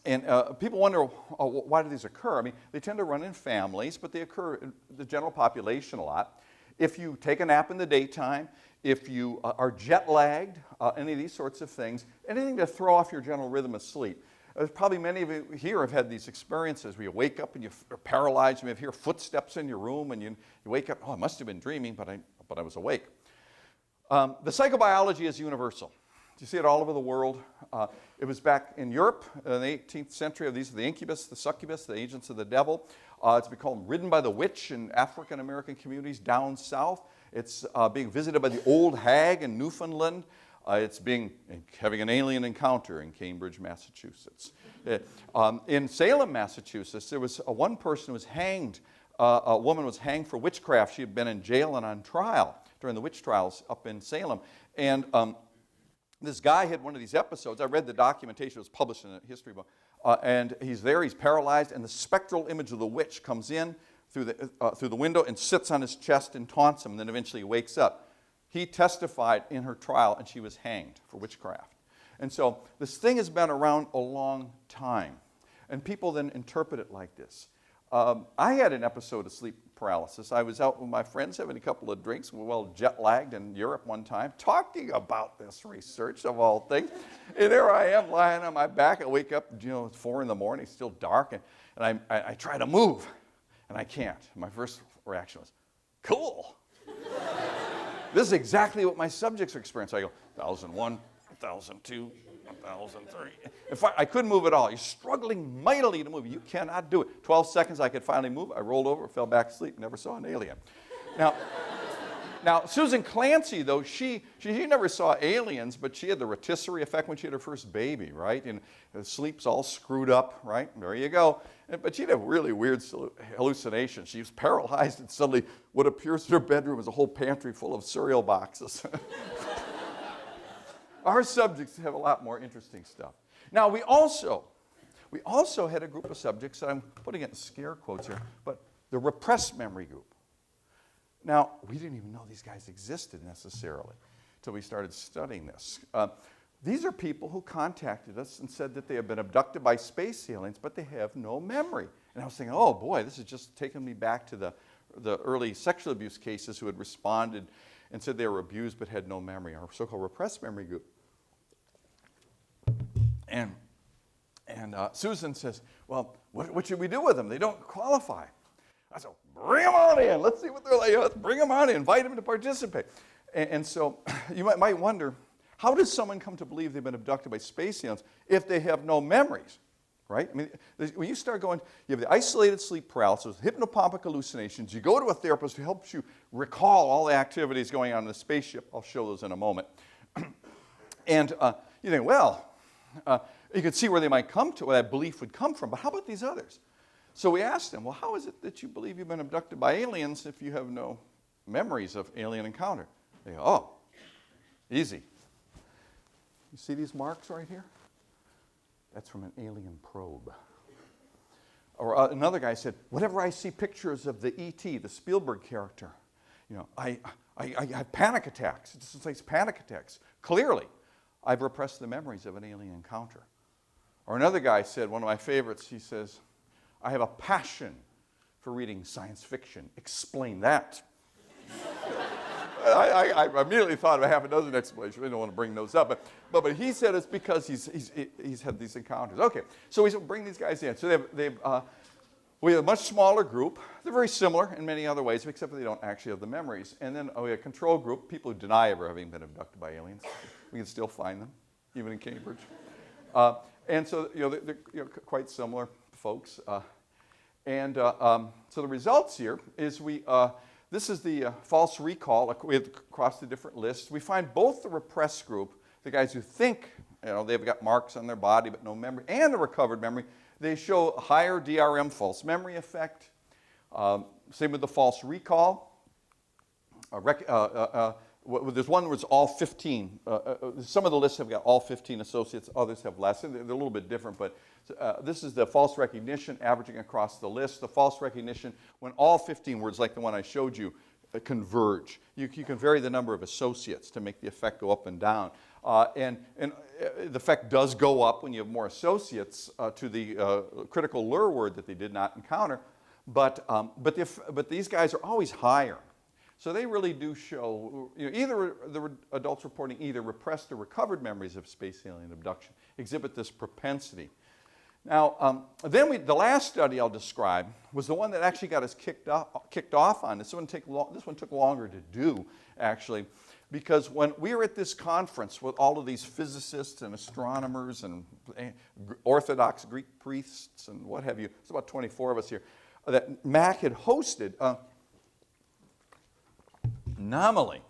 And people wonder, why do these occur? I mean, they tend to run in families, but they occur in the general population a lot. If you take a nap in the daytime, if you are jet lagged, any of these sorts of things, anything to throw off your general rhythm of sleep. There's probably many of you here have had these experiences where you wake up and you're paralyzed, you may hear footsteps in your room, and you wake up, oh, I must have been dreaming, but I was awake. The psychobiology is universal. You see it all over the world. It was back in Europe in the 18th century. These are the incubus, the succubus, the agents of the devil. It's been called ridden by the witch in African American communities down south. It's being visited by the old hag in Newfoundland. It's having an alien encounter in Cambridge, Massachusetts. In Salem, Massachusetts, there was one person who was hanged. A woman was hanged for witchcraft. She had been in jail and on trial during the witch trials up in Salem. And this guy had one of these episodes. I read the documentation. It was published in a history book. And he's there. He's paralyzed. And the spectral image of the witch comes in through the window and sits on his chest and taunts him. And then eventually he wakes up. He testified in her trial, and she was hanged for witchcraft. And so this thing has been around a long time. And people then interpret it like this. I had an episode of sleep paralysis. I was out with my friends having a couple of drinks. We were well jet-lagged in Europe one time, talking about this research of all things. And there I am lying on my back. I wake up, it's 4 in the morning, it's still dark, and I try to move, and I can't. My first reaction was, cool. This is exactly what my subjects are experiencing. I go, 1001, 1002, 1003. I couldn't move at all. You're struggling mightily to move. You cannot do it. 12 seconds, I could finally move. I rolled over, fell back asleep, never saw an alien. Now, Susan Clancy, though, she never saw aliens, but she had the rotisserie effect when she had her first baby, right? And the sleep's all screwed up, right? There you go. But she'd have really weird hallucinations. She was paralyzed, and suddenly what appears in her bedroom is a whole pantry full of cereal boxes. our subjects have a lot more interesting stuff. Now, we also had a group of subjects, and I'm putting it in scare quotes here, but the repressed memory group. Now, we didn't even know these guys existed necessarily until we started studying this. These are people who contacted us and said that they have been abducted by space aliens, but they have no memory. And I was thinking, oh boy, this is just taking me back to the early sexual abuse cases who had responded and said they were abused but had no memory, our so-called repressed memory group. And Susan says, well, what should we do with them? They don't qualify. I said, bring them on in. Let's see what they're like. Let's bring them on in. Invite them to participate. And so you might wonder, how does someone come to believe they've been abducted by space aliens if they have no memories, right? I mean, when you start going, you have the isolated sleep paralysis, hypnopompic hallucinations, you go to a therapist who helps you recall all the activities going on in the spaceship. I'll show those in a moment. And you think, well, you could see where they might come to, where that belief would come from, but how about these others? So we asked them, well, how is it that you believe you've been abducted by aliens if you have no memories of alien encounter? They go, oh, easy. You see these marks right here? That's from an alien probe. Or another guy said, whenever I see pictures of the E.T., the Spielberg character, you know, I have panic attacks. It just like panic attacks. Clearly, I've repressed the memories of an alien encounter. Or another guy said, one of my favorites, he says, I have a passion for reading science fiction. Explain that. I immediately thought of a half a dozen explanations. I don't want to bring those up. But he said it's because he's had these encounters. Okay, so we bring these guys in. So we have a much smaller group. They're very similar in many other ways, except that they don't actually have the memories. And then we have a control group, people who deny ever having been abducted by aliens. We can still find them, even in Cambridge. And so they're quite similar folks. So the results here is this is the false recall. We have across the different lists. We find both the repressed group, the guys who think they've got marks on their body but no memory, and the recovered memory, they show higher DRM false memory effect. Same with the false recall. There's one where it's all 15. Some of the lists have got all 15 associates, others have less. They're a little bit different, but this is the false recognition averaging across the list. The false recognition, when all 15 words, like the one I showed you, converge. You can vary the number of associates to make the effect go up and down. And the effect does go up when you have more associates to the critical lure word that they did not encounter. But these guys are always higher. So they really do show, either the adults reporting either repressed or recovered memories of space alien abduction exhibit this propensity. Now, then the last study I'll describe was the one that actually got us kicked off on. This one took longer to do, actually, because when we were at this conference with all of these physicists and astronomers and Orthodox Greek priests and what have you, there's about 24 of us here, that Mac had hosted. Anomaly.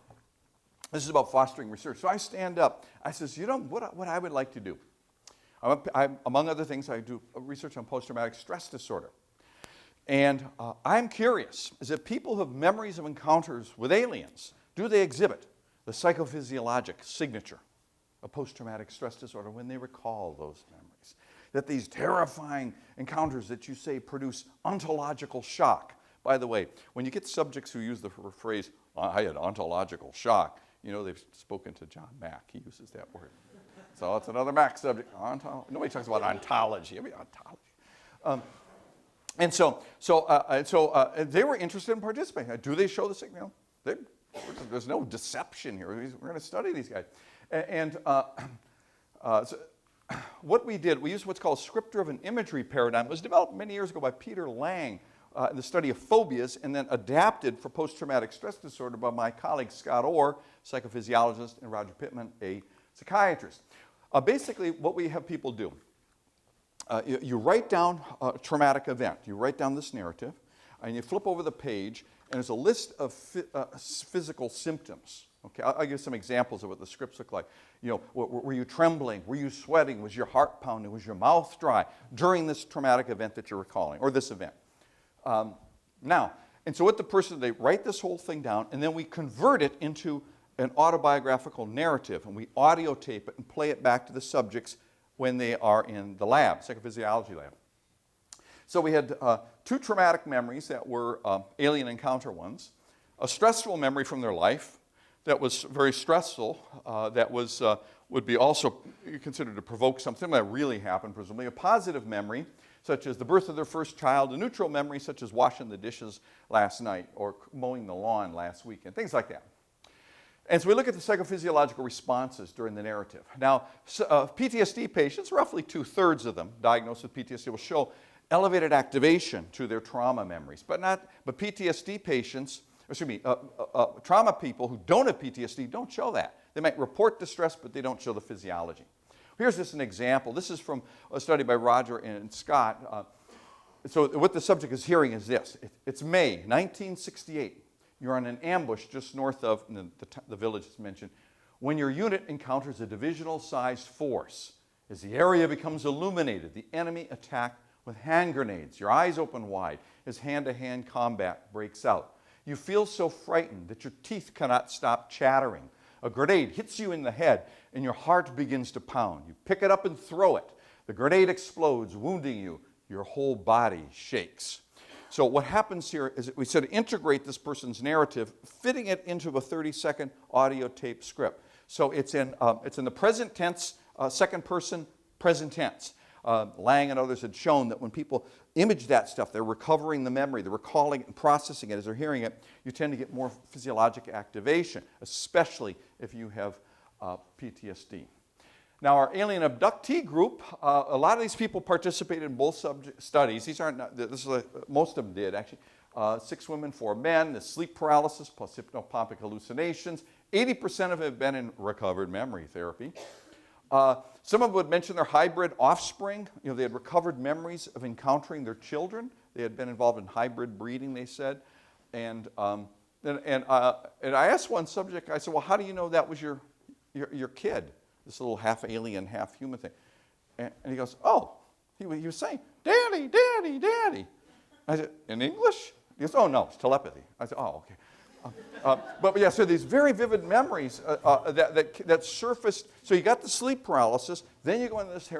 This is about fostering research. So I stand up. I says, what I would like to do. Among other things, I do research on post-traumatic stress disorder. And I'm curious, is if people who have memories of encounters with aliens, do they exhibit the psychophysiologic signature of post-traumatic stress disorder when they recall those memories? That these terrifying encounters that you say produce ontological shock. By the way, when you get subjects who use the phrase, I had ontological shock, they've spoken to John Mack. He uses that word. So it's another Mack subject. Nobody talks about ontology. I mean, ontology. And so they were interested in participating. Do they show the signal? There's no deception here. We're going to study these guys. So what we did, we used what's called script-driven imagery paradigm. It was developed many years ago by Peter Lang in the study of phobias, and then adapted for post-traumatic stress disorder by my colleague Scott Orr, psychophysiologist, and Roger Pittman, a psychiatrist. Basically, what we have people do, you write down a traumatic event. You write down this narrative, and you flip over the page, and there's a list of physical symptoms. Okay, I'll give you some examples of what the scripts look like. Were you trembling? Were you sweating? Was your heart pounding? Was your mouth dry during this traumatic event that you're recalling, or this event? And so what they write this whole thing down, and then we convert it into an autobiographical narrative, and we audio tape it and play it back to the subjects when they are in the lab, psychophysiology lab. So we had 2 traumatic memories that were alien encounter ones, a stressful memory from their life that was very stressful, that was, would be also considered to provoke something that really happened, presumably, a positive memory, such as the birth of their first child, a neutral memory, such as washing the dishes last night or mowing the lawn last weekend, things like that. And so we look at the psychophysiological responses during the narrative. Now, PTSD patients, roughly 2/3 of them diagnosed with PTSD, will show elevated activation to their trauma memories, but PTSD patients, trauma people who don't have PTSD don't show that. They might report distress, but they don't show the physiology. Here's just an example. This is from a study by Roger and Scott. So what the subject is hearing is this. It's May 1968. You're on an ambush just north of the village that's mentioned, when your unit encounters a divisional-sized force. As the area becomes illuminated, the enemy attack with hand grenades. Your eyes open wide as hand-to-hand combat breaks out. You feel so frightened that your teeth cannot stop chattering. A grenade hits you in the head and your heart begins to pound. You pick it up and throw it. The grenade explodes, wounding you. Your whole body shakes. So what happens here is that we sort of integrate this person's narrative, fitting it into a 30-second audio tape script. So it's in the present tense, second person, present tense. Lang and others had shown that when people image that stuff, they're recovering the memory, they're recalling it and processing it as they're hearing it, you tend to get more physiologic activation, especially if you have PTSD. Now, our alien abductee group, a lot of these people participated in both studies. These aren't, most of them did, actually. 6 women, 4 men, the sleep paralysis plus hypnopompic hallucinations. 80% of it have been in recovered memory therapy. Some of them would mention their hybrid offspring. You know, they had recovered memories of encountering their children. They had been involved in hybrid breeding, they said. And I asked one subject, I said, well, how do you know that was your kid? This little half alien, half human thing. And he goes, oh, he was saying, Daddy, Daddy, Daddy. I said, in English? He goes, oh, no, it's telepathy. I said, oh, okay. But yeah, so these very vivid memories that surfaced. So you got the sleep paralysis, then you go into this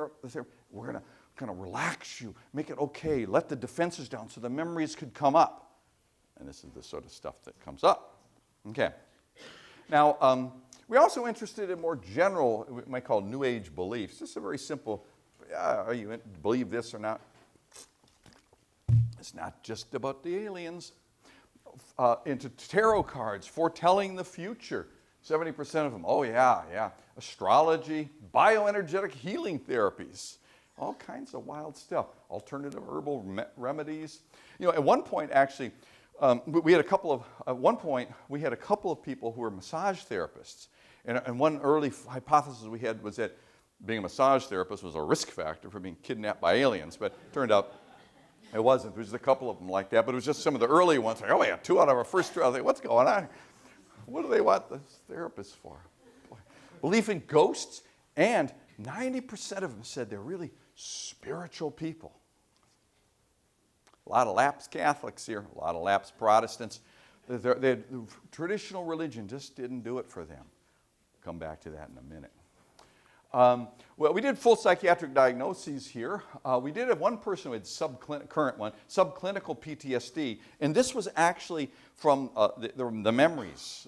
we're going to kind of relax you, make it okay, let the defenses down so the memories could come up. And this is the sort of stuff that comes up. Okay. Now, we're also interested in more general, we might call New Age beliefs. This is a very simple, are you believe this or not? It's not just about the aliens. Into tarot cards, foretelling the future. 70% of them, oh yeah. Astrology, bioenergetic healing therapies. All kinds of wild stuff. Alternative herbal remedies. You know, at one point, actually, we had a couple of people who were massage therapists. And one early hypothesis we had was that being a massage therapist was a risk factor for being kidnapped by aliens, but it turned out it wasn't. There was just a couple of them like that, but it was just some of the early ones. Like, oh yeah, 2 out of our first trial. Like, what's going on? What do they want the therapist for? Boy. Belief in ghosts, and 90% of them said they're really spiritual people. A lot of lapsed Catholics here, a lot of lapsed Protestants. The traditional religion just didn't do it for them. Come back to that in a minute. Well, we did full psychiatric diagnoses here. We did have one person who had subclinical PTSD, and this was actually from the memories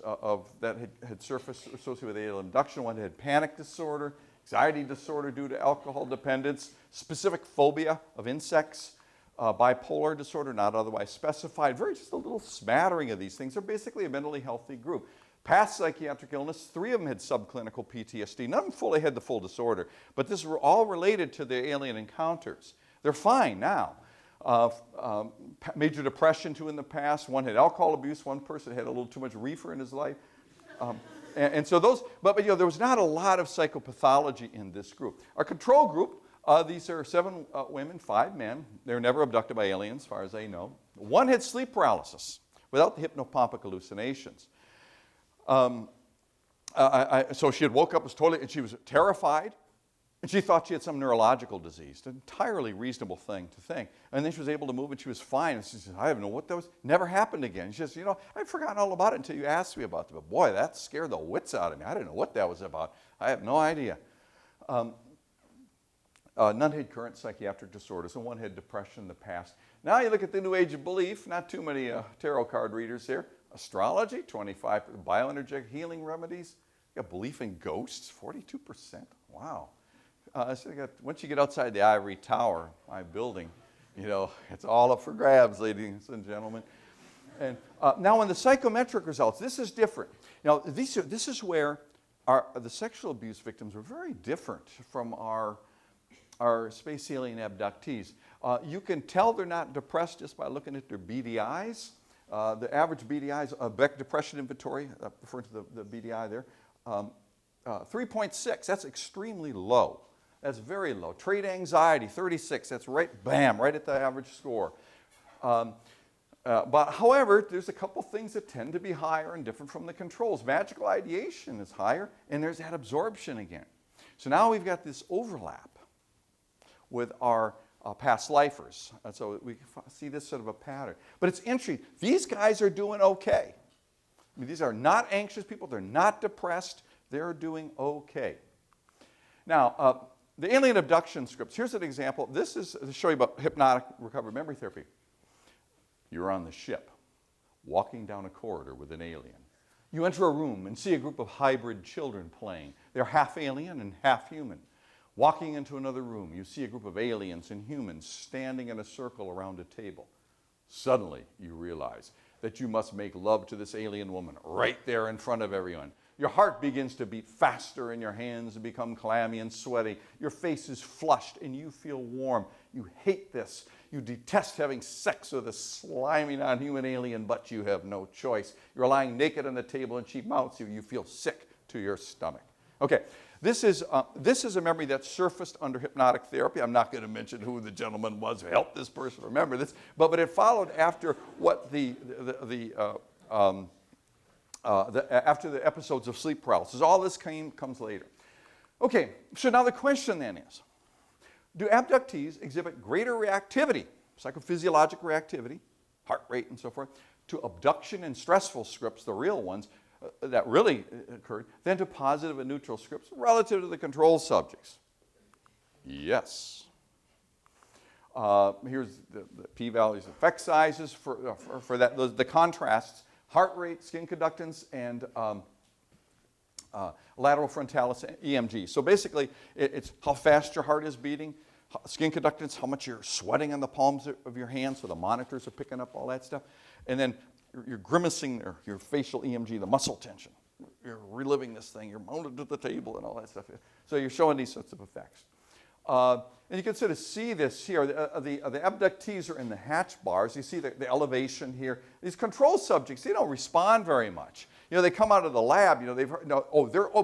that had surfaced associated with alien abduction. One had panic disorder, anxiety disorder due to alcohol dependence, specific phobia of insects, bipolar disorder, not otherwise specified. Just a little smattering of these things. They're basically a mentally healthy group. Past psychiatric illness, 3 of them had subclinical PTSD. None of them fully had the full disorder, but this were all related to the alien encounters. They're fine now. Major depression, 2 in the past. One had alcohol abuse. One person had a little too much reefer in his life. And so those, but you know, there was not a lot of psychopathology in this group. Our control group, these are 7 women, 5 men. They were never abducted by aliens, as far as they know. One had sleep paralysis without the hypnopompic hallucinations. So she had woke up, and she was terrified. And she thought she had some neurological disease, an entirely reasonable thing to think. And then she was able to move and she was fine. And she said, I don't know what that was. Never happened again. She says, you know, I'd forgotten all about it until you asked me about it. But boy, that scared the wits out of me. I didn't know what that was about. I have no idea. None had current psychiatric disorders, and one had depression in the past. Now you look at the New Age of Belief, not too many tarot card readers here. Astrology, 25%. Bioenergetic healing remedies. You got belief in ghosts, 42%. Wow. Once you get outside the ivory tower, my building, you know, it's all up for grabs, ladies and gentlemen. And now in the psychometric results, this is different. Now, this is where the sexual abuse victims are very different from our space alien abductees. You can tell they're not depressed just by looking at their beady eyes. The average beady eyes, Beck Depression Inventory, referring to the beady eye there, 3.6, that's extremely low. That's very low. Trait anxiety, 36, that's right, bam, right at the average score. But however, there's a couple things that tend to be higher and different from the controls. Magical ideation is higher, and there's that absorption again. So now we've got this overlap with our past lifers. And so we see this sort of a pattern. But it's interesting. These guys are doing okay. I mean, these are not anxious people. They're not depressed. They're doing okay. Now, the alien abduction scripts. Here's an example. This is to show you about hypnotic recovered memory therapy. You're on the ship, walking down a corridor with an alien. You enter a room and see a group of hybrid children playing. They're half alien and half human. Walking into another room, you see a group of aliens and humans standing in a circle around a table. Suddenly, you realize that you must make love to this alien woman right there in front of everyone. Your heart begins to beat faster and your hands become clammy and sweaty. Your face is flushed and you feel warm. You hate this. You detest having sex with a slimy, non-human alien, but you have no choice. You're lying naked on the table and she mounts you. You feel sick to your stomach. Okay, this is a memory that surfaced under hypnotic therapy. I'm not going to mention who the gentleman was who helped this person remember this, but it followed after what after the episodes of sleep paralysis. All this comes later. Okay, so now the question then is, do abductees exhibit greater reactivity, psychophysiologic reactivity, heart rate and so forth, to abduction and stressful scripts, the real ones, that really occurred, than to positive and neutral scripts relative to the control subjects? Yes. Here's the p-values, effect sizes for that, the contrasts. Heart rate, skin conductance, and lateral frontalis EMG. So basically, it's how fast your heart is beating, skin conductance, how much you're sweating on the palms of your hands, so the monitors are picking up all that stuff. And then you're grimacing there, your facial EMG, the muscle tension. You're reliving this thing, you're mounted to the table and all that stuff. So you're showing these sorts of effects. And you can sort of see this here. The abductees are in the hatch bars. You see the elevation here. These control subjects, they don't respond very much. You know, they come out of the lab. You know, they've heard,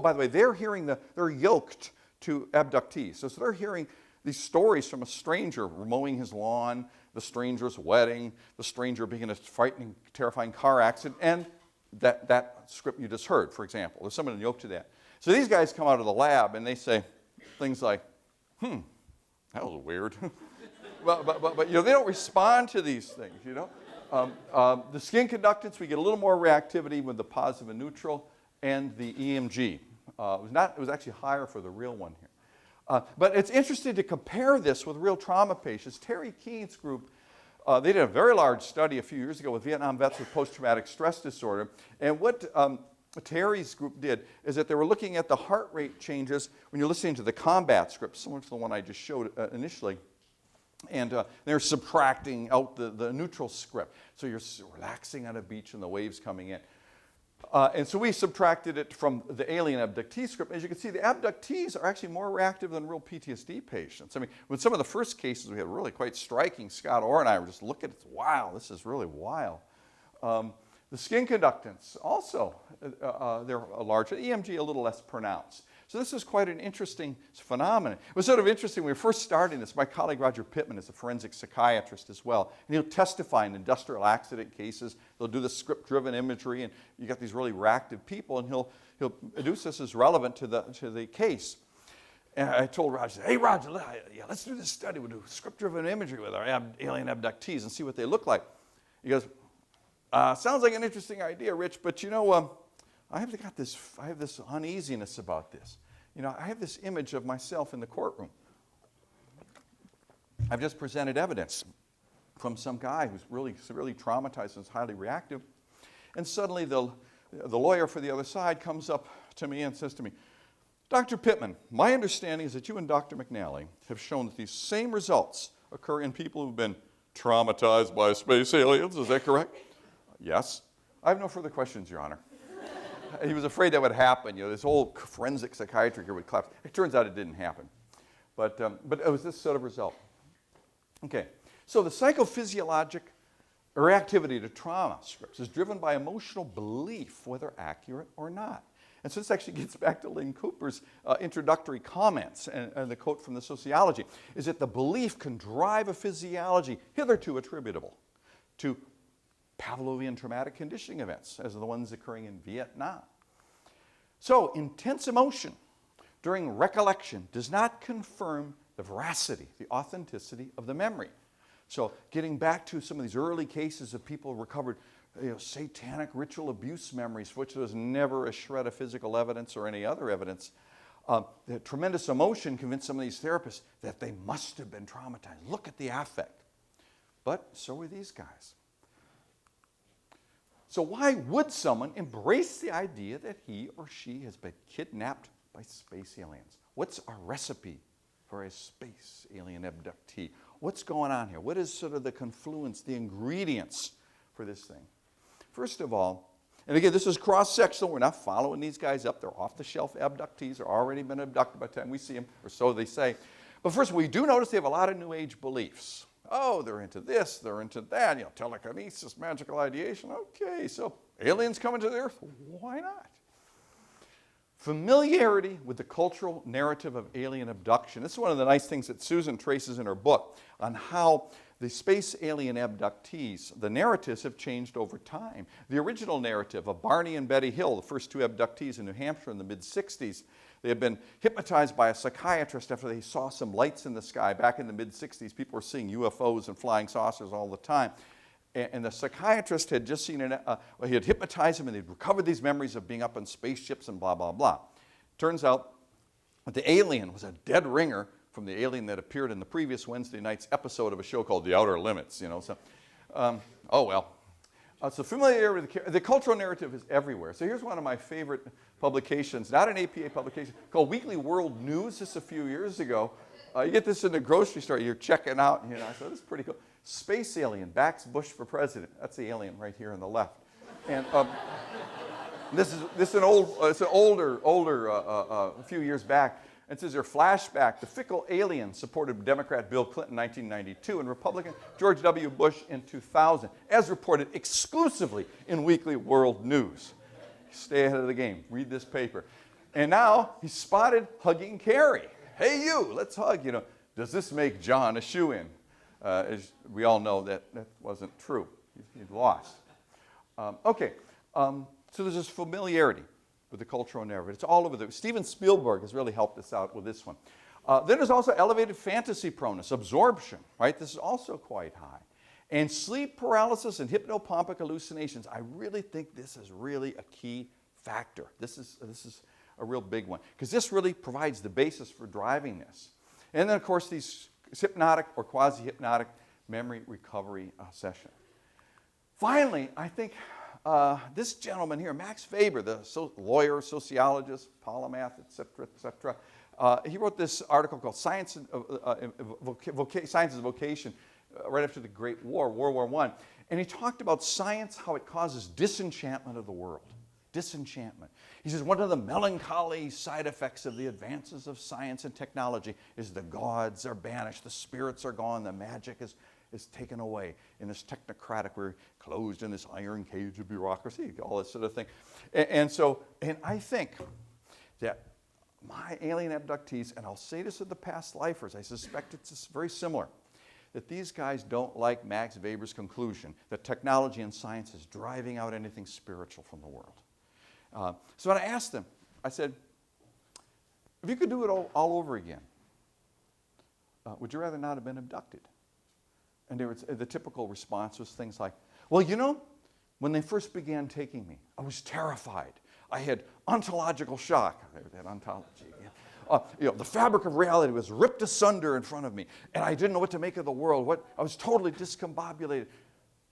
by the way, they're yoked to abductees. So they're hearing these stories from a stranger mowing his lawn, the stranger's wedding, the stranger being in a frightening, terrifying car accident, and that script you just heard, for example. There's someone yoked to that. So these guys come out of the lab and they say things like, that was weird. but you know, they don't respond to these things, you know. The skin conductance, we get a little more reactivity with the positive and neutral, and the EMG. It was actually higher for the real one here. But it's interesting to compare this with real trauma patients. Terry Keene's group, they did a very large study a few years ago with Vietnam vets with post-traumatic stress disorder. And what Terry's group did is that they were looking at the heart rate changes when you're listening to the combat script, similar to the one I just showed initially. And they're subtracting out the neutral script. So you're relaxing on a beach and the waves coming in. And so we subtracted it from the alien abductee script. As you can see, the abductees are actually more reactive than real PTSD patients. I mean, with some of the first cases we had really quite striking, Scott Orr and I were just looking at it, wow, this is really wild. The skin conductance also, they're larger. EMG a little less pronounced. So this is quite an interesting phenomenon. It was sort of interesting when we were first starting this. My colleague Roger Pittman is a forensic psychiatrist as well. And he'll testify in industrial accident cases. They'll do the script-driven imagery, and you got these really reactive people, and he'll deduce this as relevant to the case. And I told Roger, hey, Roger, let's do this study. We'll do script-driven imagery with our alien abductees and see what they look like. He goes, sounds like an interesting idea, Rich, but you know, I have this uneasiness about this. You know, I have this image of myself in the courtroom. I've just presented evidence from some guy who's really severely traumatized and is highly reactive. And suddenly the lawyer for the other side comes up to me and says to me, Dr. Pittman, my understanding is that you and Dr. McNally have shown that these same results occur in people who've been traumatized by space aliens. Is that correct? Yes. I have no further questions, Your Honor. He was afraid that would happen. You know, this old forensic psychiatric here would collapse. It turns out it didn't happen. But it was this sort of result. Okay. So the psychophysiologic reactivity to trauma scripts is driven by emotional belief, whether accurate or not. And so this actually gets back to Lynn Cooper's introductory comments and the quote from the sociology, is that the belief can drive a physiology hitherto attributable to Pavlovian traumatic conditioning events, as the ones occurring in Vietnam. So intense emotion during recollection does not confirm the veracity, the authenticity of the memory. So getting back to some of these early cases of people recovered satanic ritual abuse memories, for which there was never a shred of physical evidence or any other evidence, the tremendous emotion convinced some of these therapists that they must have been traumatized. Look at the affect. But so were these guys. So why would someone embrace the idea that he or she has been kidnapped by space aliens? What's our recipe for a space alien abductee? What's going on here? What is sort of the confluence, the ingredients for this thing? First of all, and again, this is cross-sectional. We're not following these guys up. They're off-the-shelf abductees. They're already been abducted by the time we see them, or so they say. But first, we do notice they have a lot of New Age beliefs. Oh, they're into this, they're into that, telekinesis, magical ideation. Okay, so aliens coming to the Earth, why not? Familiarity with the cultural narrative of alien abduction. This is one of the nice things that Susan traces in her book on how the space alien abductees, the narratives have changed over time. The original narrative of Barney and Betty Hill, the first two abductees in New Hampshire in the mid-60s, they had been hypnotized by a psychiatrist after they saw some lights in the sky. Back in the mid-60s, people were seeing UFOs and flying saucers all the time. And the psychiatrist had just seen, he had hypnotized them and they'd recovered these memories of being up in spaceships and blah, blah, blah. Turns out that the alien was a dead ringer from the alien that appeared in the previous Wednesday night's episode of a show called The Outer Limits, oh well. So familiarity with the cultural narrative is everywhere. So here's one of my favorite publications, not an APA publication, called Weekly World News. This a few years ago. You get this in the grocery store, you're checking out, so this is pretty cool. Space alien backs Bush for president. That's the alien right here on the left. And this is an older, a few years back. It says here, flashback, the fickle alien supported Democrat Bill Clinton in 1992 and Republican George W. Bush in 2000, as reported exclusively in Weekly World News. Stay ahead of the game. Read this paper. And now he's spotted hugging Carrie. Hey, you, let's hug. Does this make John a shoo-in? As we all know, that wasn't true. He'd lost. So there's this familiarity with the cultural narrative. It's all over. Steven Spielberg has really helped us out with this one. Then there's also elevated fantasy proneness, absorption, right? This is also quite high. And sleep paralysis and hypnopompic hallucinations. I really think this is really a key factor. This is a real big one, because this really provides the basis for driving this. And then, of course, these hypnotic or quasi-hypnotic memory recovery session. Finally, I think this gentleman here, Max Weber, the lawyer, sociologist, polymath, et cetera, he wrote this article called Science as Vocation right after the Great War, World War I. And he talked about science, how it causes disenchantment of the world. Disenchantment. He says one of the melancholy side effects of the advances of science and technology is the gods are banished, the spirits are gone, the magic is taken away. In this technocratic, we're closed in this iron cage of bureaucracy, all this sort of thing. And I think that my alien abductees, and I'll say this of the past lifers, I suspect it's very similar, that these guys don't like Max Weber's conclusion that technology and science is driving out anything spiritual from the world. So when I asked them, I said, If you could do it all over again, would you rather not have been abducted? And the typical response was things like, well, you know, when they first began taking me, I was terrified. I had ontological shock. That ontology. You know, the fabric of reality was ripped asunder in front of me, and I didn't know what to make of the world. I was totally discombobulated.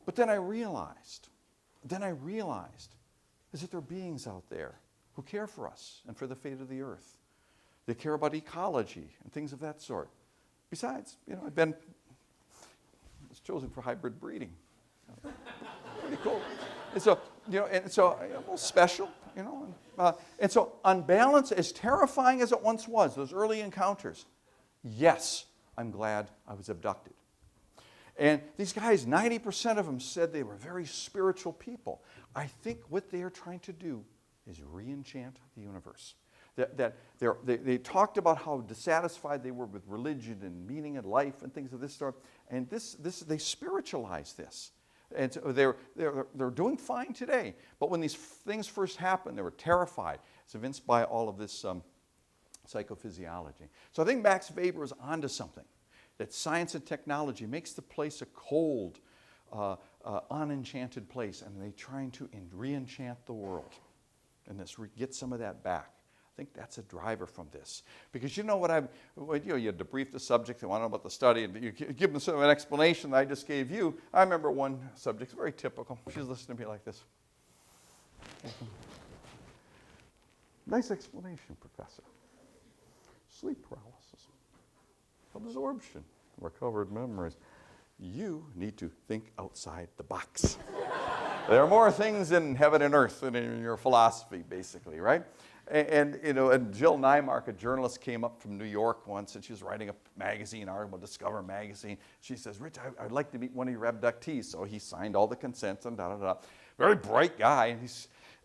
But then I realized is that there are beings out there who care for us and for the fate of the earth. They care about ecology and things of that sort. Besides, you know, I was chosen for hybrid breeding. Pretty cool. And so, you know, a little special, you know. And so, on balance, as terrifying as it once was, those early encounters, yes, I'm glad I was abducted. And these guys, 90% of them said they were very spiritual people. I think what they are trying to do is re-enchant the universe. They talked about how dissatisfied they were with religion and meaning and life and things of this sort. And they spiritualized this. And so they're doing fine today. But when these things first happened, they were terrified. It's evinced by all of this psychophysiology. So I think Max Weber is onto something. That science and technology makes the place a cold, unenchanted place. And they're trying to re-enchant the world. And get some of that back. I think that's a driver from this. Because you know you debrief the subject, they want to know about the study, and you give them sort of an explanation that I just gave you. I remember one subject, very typical. She's listening to me like this. Nice explanation, Professor. Sleep paralysis, absorption, recovered memories. You need to think outside the box. There are more things in heaven and earth than in your philosophy, basically, right? And you know, and Jill Nymark, a journalist, came up from New York once, and she was writing a magazine article, Discover magazine. She says, "Rich, I'd like to meet one of your abductees." So he signed all the consents and da-da-da. Very bright guy,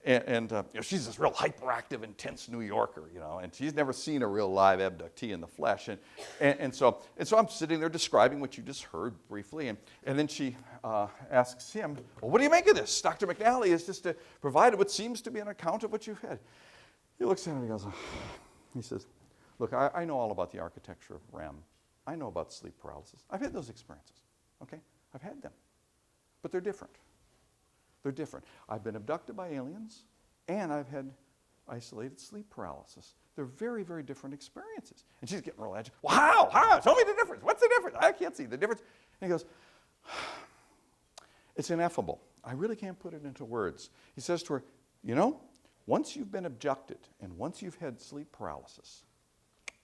and you know, she's this real hyperactive, intense New Yorker, you know, and she's never seen a real live abductee in the flesh. And so I'm sitting there describing what you just heard briefly, and then she asks him, "Well, what do you make of this? Dr. McNally has just provided what seems to be an account of what you've had." He looks at him and he goes, he says, "Look, I know all about the architecture of REM. I know about sleep paralysis. I've had those experiences, okay? I've had them. But they're different. They're different. I've been abducted by aliens, and I've had isolated sleep paralysis. They're very, very different experiences." And she's getting real agitated. "Well, how? Tell me the difference. What's the difference? I can't see the difference." And he goes, "It's ineffable. I really can't put it into words." He says to her, "You know, once you've been abducted and once you've had sleep paralysis,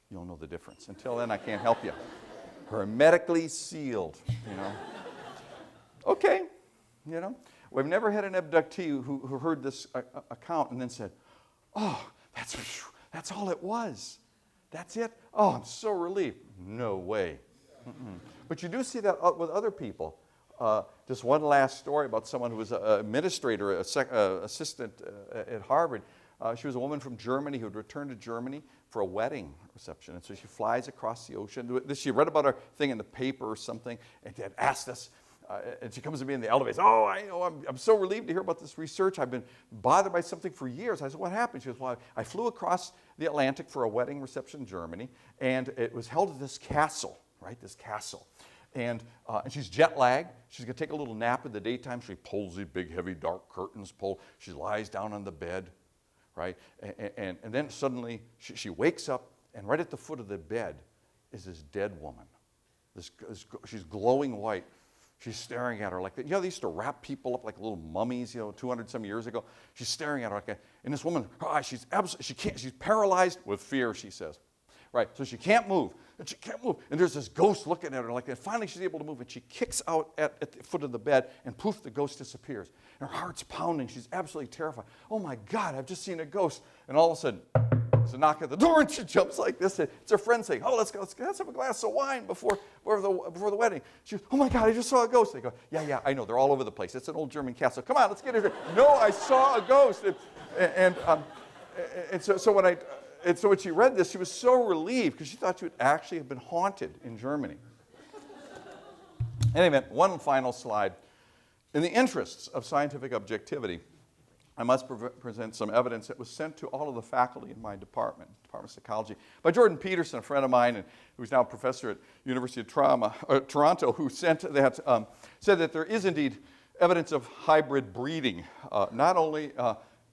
you'll know the difference. Until then, I can't help you." Hermetically sealed, you know. Okay, you know. We've never had an abductee who heard this account and then said, "Oh, that's all it was. That's it? Oh, I'm so relieved." No way. Mm-mm. But you do see that with other people. Just one last story about someone who was an administrator, assistant at Harvard. She was a woman from Germany who had returned to Germany for a wedding reception. And so she flies across the ocean. She read about her thing in the paper or something and had asked us. And she comes to me in the elevator. "Oh, I know. I'm so relieved to hear about this research. I've been bothered by something for years." I said, "What happened?" She goes, "Well, I flew across the Atlantic for a wedding reception in Germany, and it was held at this castle, right? This castle. And she's jet lagged. She's going to take a little nap in the daytime. She pulls the big, heavy, dark curtains. She lies down on the bed, right? And then suddenly she wakes up, and right at the foot of the bed is this dead woman. She's glowing white. She's staring at her like that. You know, they used to wrap people up like little mummies, you know, 200 some years ago. She's staring at her like that. And this woman, her eyes, she's paralyzed with fear, she says. Right, so she can't move, and she can't move. And there's this ghost looking at her like that. Finally, she's able to move, and she kicks out at the foot of the bed, and poof, the ghost disappears. And her heart's pounding. She's absolutely terrified. "Oh, my God, I've just seen a ghost." And all of a sudden, there's a knock at the door, and she jumps like this. It's her friend saying, "Oh, let's have a glass of wine before the wedding." She goes, "Oh, my God, I just saw a ghost." They go, yeah, I know. They're all over the place. It's an old German castle. Come on, let's get it. "No, I saw a ghost." And so when she read this, she was so relieved because she thought she would actually have been haunted in Germany. Anyway, one final slide. In the interests of scientific objectivity, I must present some evidence that was sent to all of the faculty in my department of psychology, by Jordan Peterson, a friend of mine, and who's now a professor at University of Toronto, who sent that, said that there is indeed evidence of hybrid breeding, not only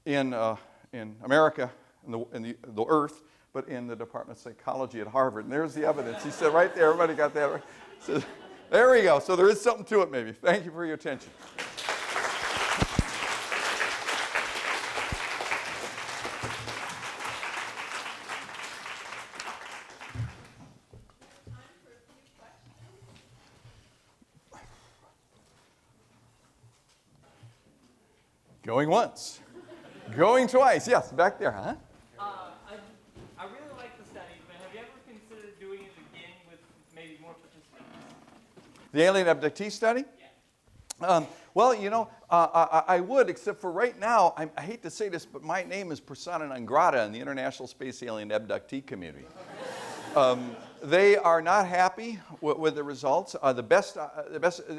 in America, in the Earth, but in the Department of Psychology at Harvard. And there's the evidence. He said right there, everybody got that right? So, there we go. So there is something to it, maybe. Thank you for your attention. Going once. Going twice. Yes, back there, huh? I really like the study, but have you ever considered doing it again with maybe more participants? The alien abductee study? Yeah. Well, you know, I would, except for right now, I hate to say this, but my name is persona non grata in the International Space Alien Abductee community. They are not happy with the results. The best,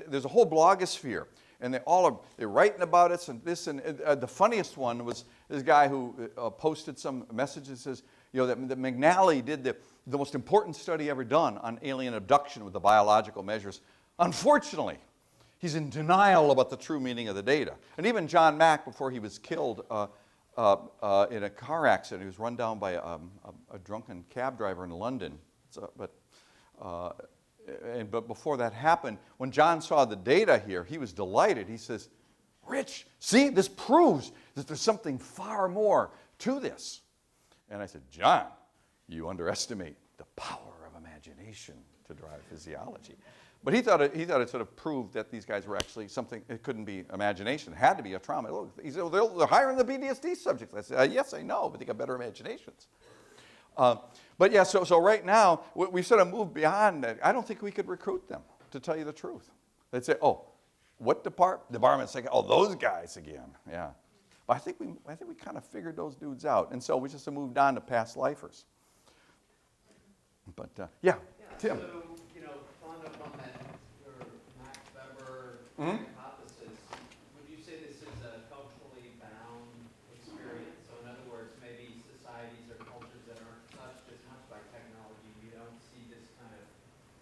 there's a whole blogosphere, and they're writing about it and this, and the funniest one was this guy who posted some messages, says, you know, that McNally did the most important study ever done on alien abduction with the biological measures. Unfortunately, he's in denial about the true meaning of the data. And even John Mack, before he was killed in a car accident, he was run down by a drunken cab driver in London. But before that happened, when John saw the data here, he was delighted. He says, Rich, see, this proves that there's something far more to this. And I said, John, you underestimate the power of imagination to drive physiology. But he thought it sort of proved that these guys were actually something, it couldn't be imagination. It had to be a trauma. Look, he said, well, they're hiring the PTSD subjects. I said, yes, I know, but they got better imaginations. But yeah, so right now, we sort of moved beyond that. I don't think we could recruit them, to tell you the truth. They'd say, oh, what department? Department Psych, oh, those guys again, yeah. But I think we kind of figured those dudes out. And so we just moved on to past lifers. But yeah, Tim. So, you know, following up on that, your Max Weber hypothesis, would you say this is a culturally bound experience? So in other words, maybe societies or cultures that aren't touched as much by technology, you don't see this kind of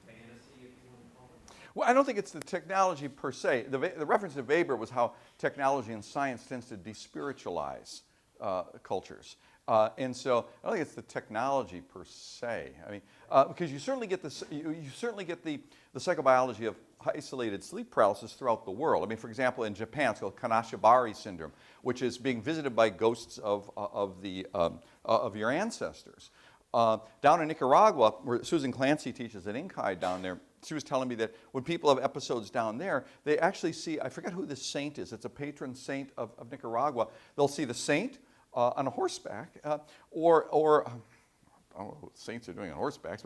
fantasy, if you want to call it? Well, I don't think it's the technology per se. The reference to Weber was how technology and science tends to despiritualize cultures. And so I don't think it's the technology per se. I mean, because you certainly get this, you certainly get the psychobiology of isolated sleep paralysis throughout the world. I mean, for example, in Japan, it's called Kanashibari syndrome, which is being visited by ghosts of your ancestors. Down in Nicaragua, where Susan Clancy teaches at Inkai down there, she was telling me that when people have episodes down there, they actually see, I forget who this saint is, it's a patron saint of Nicaragua. They'll see the saint on a horseback, or I don't know what saints are doing on horsebacks,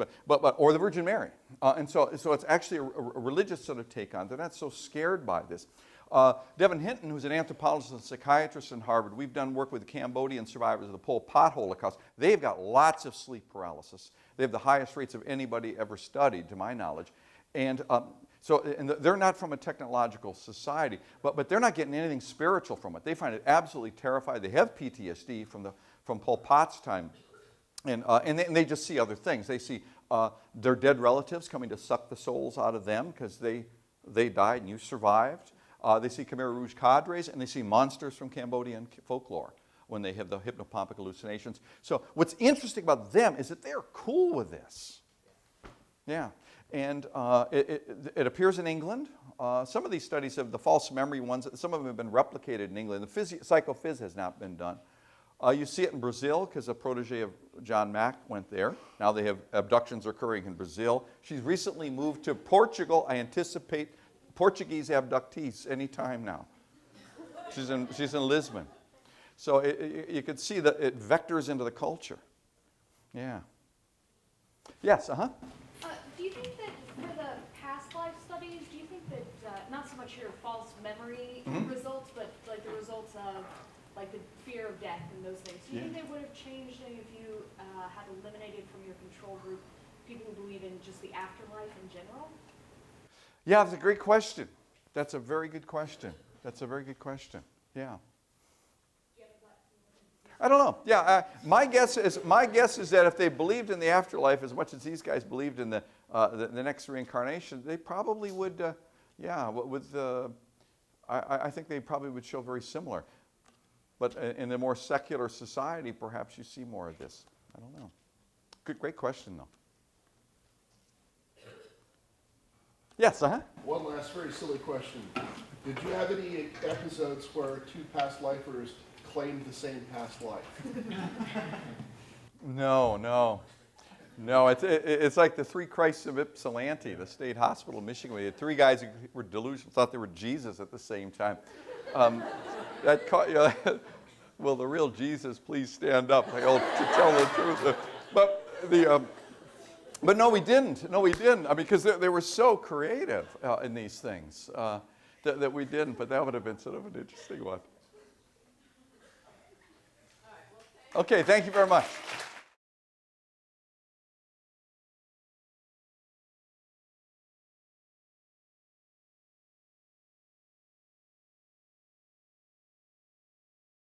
or the Virgin Mary. And so it's actually a religious sort of take on it. They're not so scared by this. Devin Hinton, who's an anthropologist and psychiatrist in Harvard, we've done work with the Cambodian survivors of the Pol Pot Holocaust. They've got lots of sleep paralysis. They have the highest rates of anybody ever studied, to my knowledge. And they're not from a technological society, but they're not getting anything spiritual from it. They find it absolutely terrifying. They have PTSD from Pol Pot's time, and they just see other things. They see their dead relatives coming to suck the souls out of them because they died and you survived. They see Khmer Rouge cadres, and they see monsters from Cambodian folklore when they have the hypnopompic hallucinations. So what's interesting about them is that they're cool with this. Yeah. And it appears in England. Some of these studies have the false memory ones. Some of them have been replicated in England. The psychophys has not been done. You see it in Brazil because a protege of John Mack went there. Now they have abductions occurring in Brazil. She's recently moved to Portugal. I anticipate Portuguese abductees any time now. She's in Lisbon. So you could see that it vectors into the culture. Yeah. Yes, Do you think that for the past life studies, do you think that not so much your false memory results, but like the results of like the fear of death and those things, do you think they would have changed if you had eliminated from your control group people who believe in just the afterlife in general? Yeah, that's a great question. That's a very good question. Yeah. I don't know. Yeah, my guess is that if they believed in the afterlife as much as these guys believed in the next reincarnation, they probably would. I think they probably would show very similar. But in a more secular society, perhaps you see more of this. I don't know. Great question, though. Yes, One last very silly question. Did you have any episodes where two past lifers claimed the same past life? No. It's like the three Christs of Ypsilanti, the state hospital in Michigan. We had three guys who were delusional, thought they were Jesus at the same time. That caught you. Will the real Jesus please stand up? Like, to tell the truth. But no, we didn't. No, we didn't. Because they were so creative in these things that we didn't. But that would have been sort of an interesting one. Okay, thank you very much.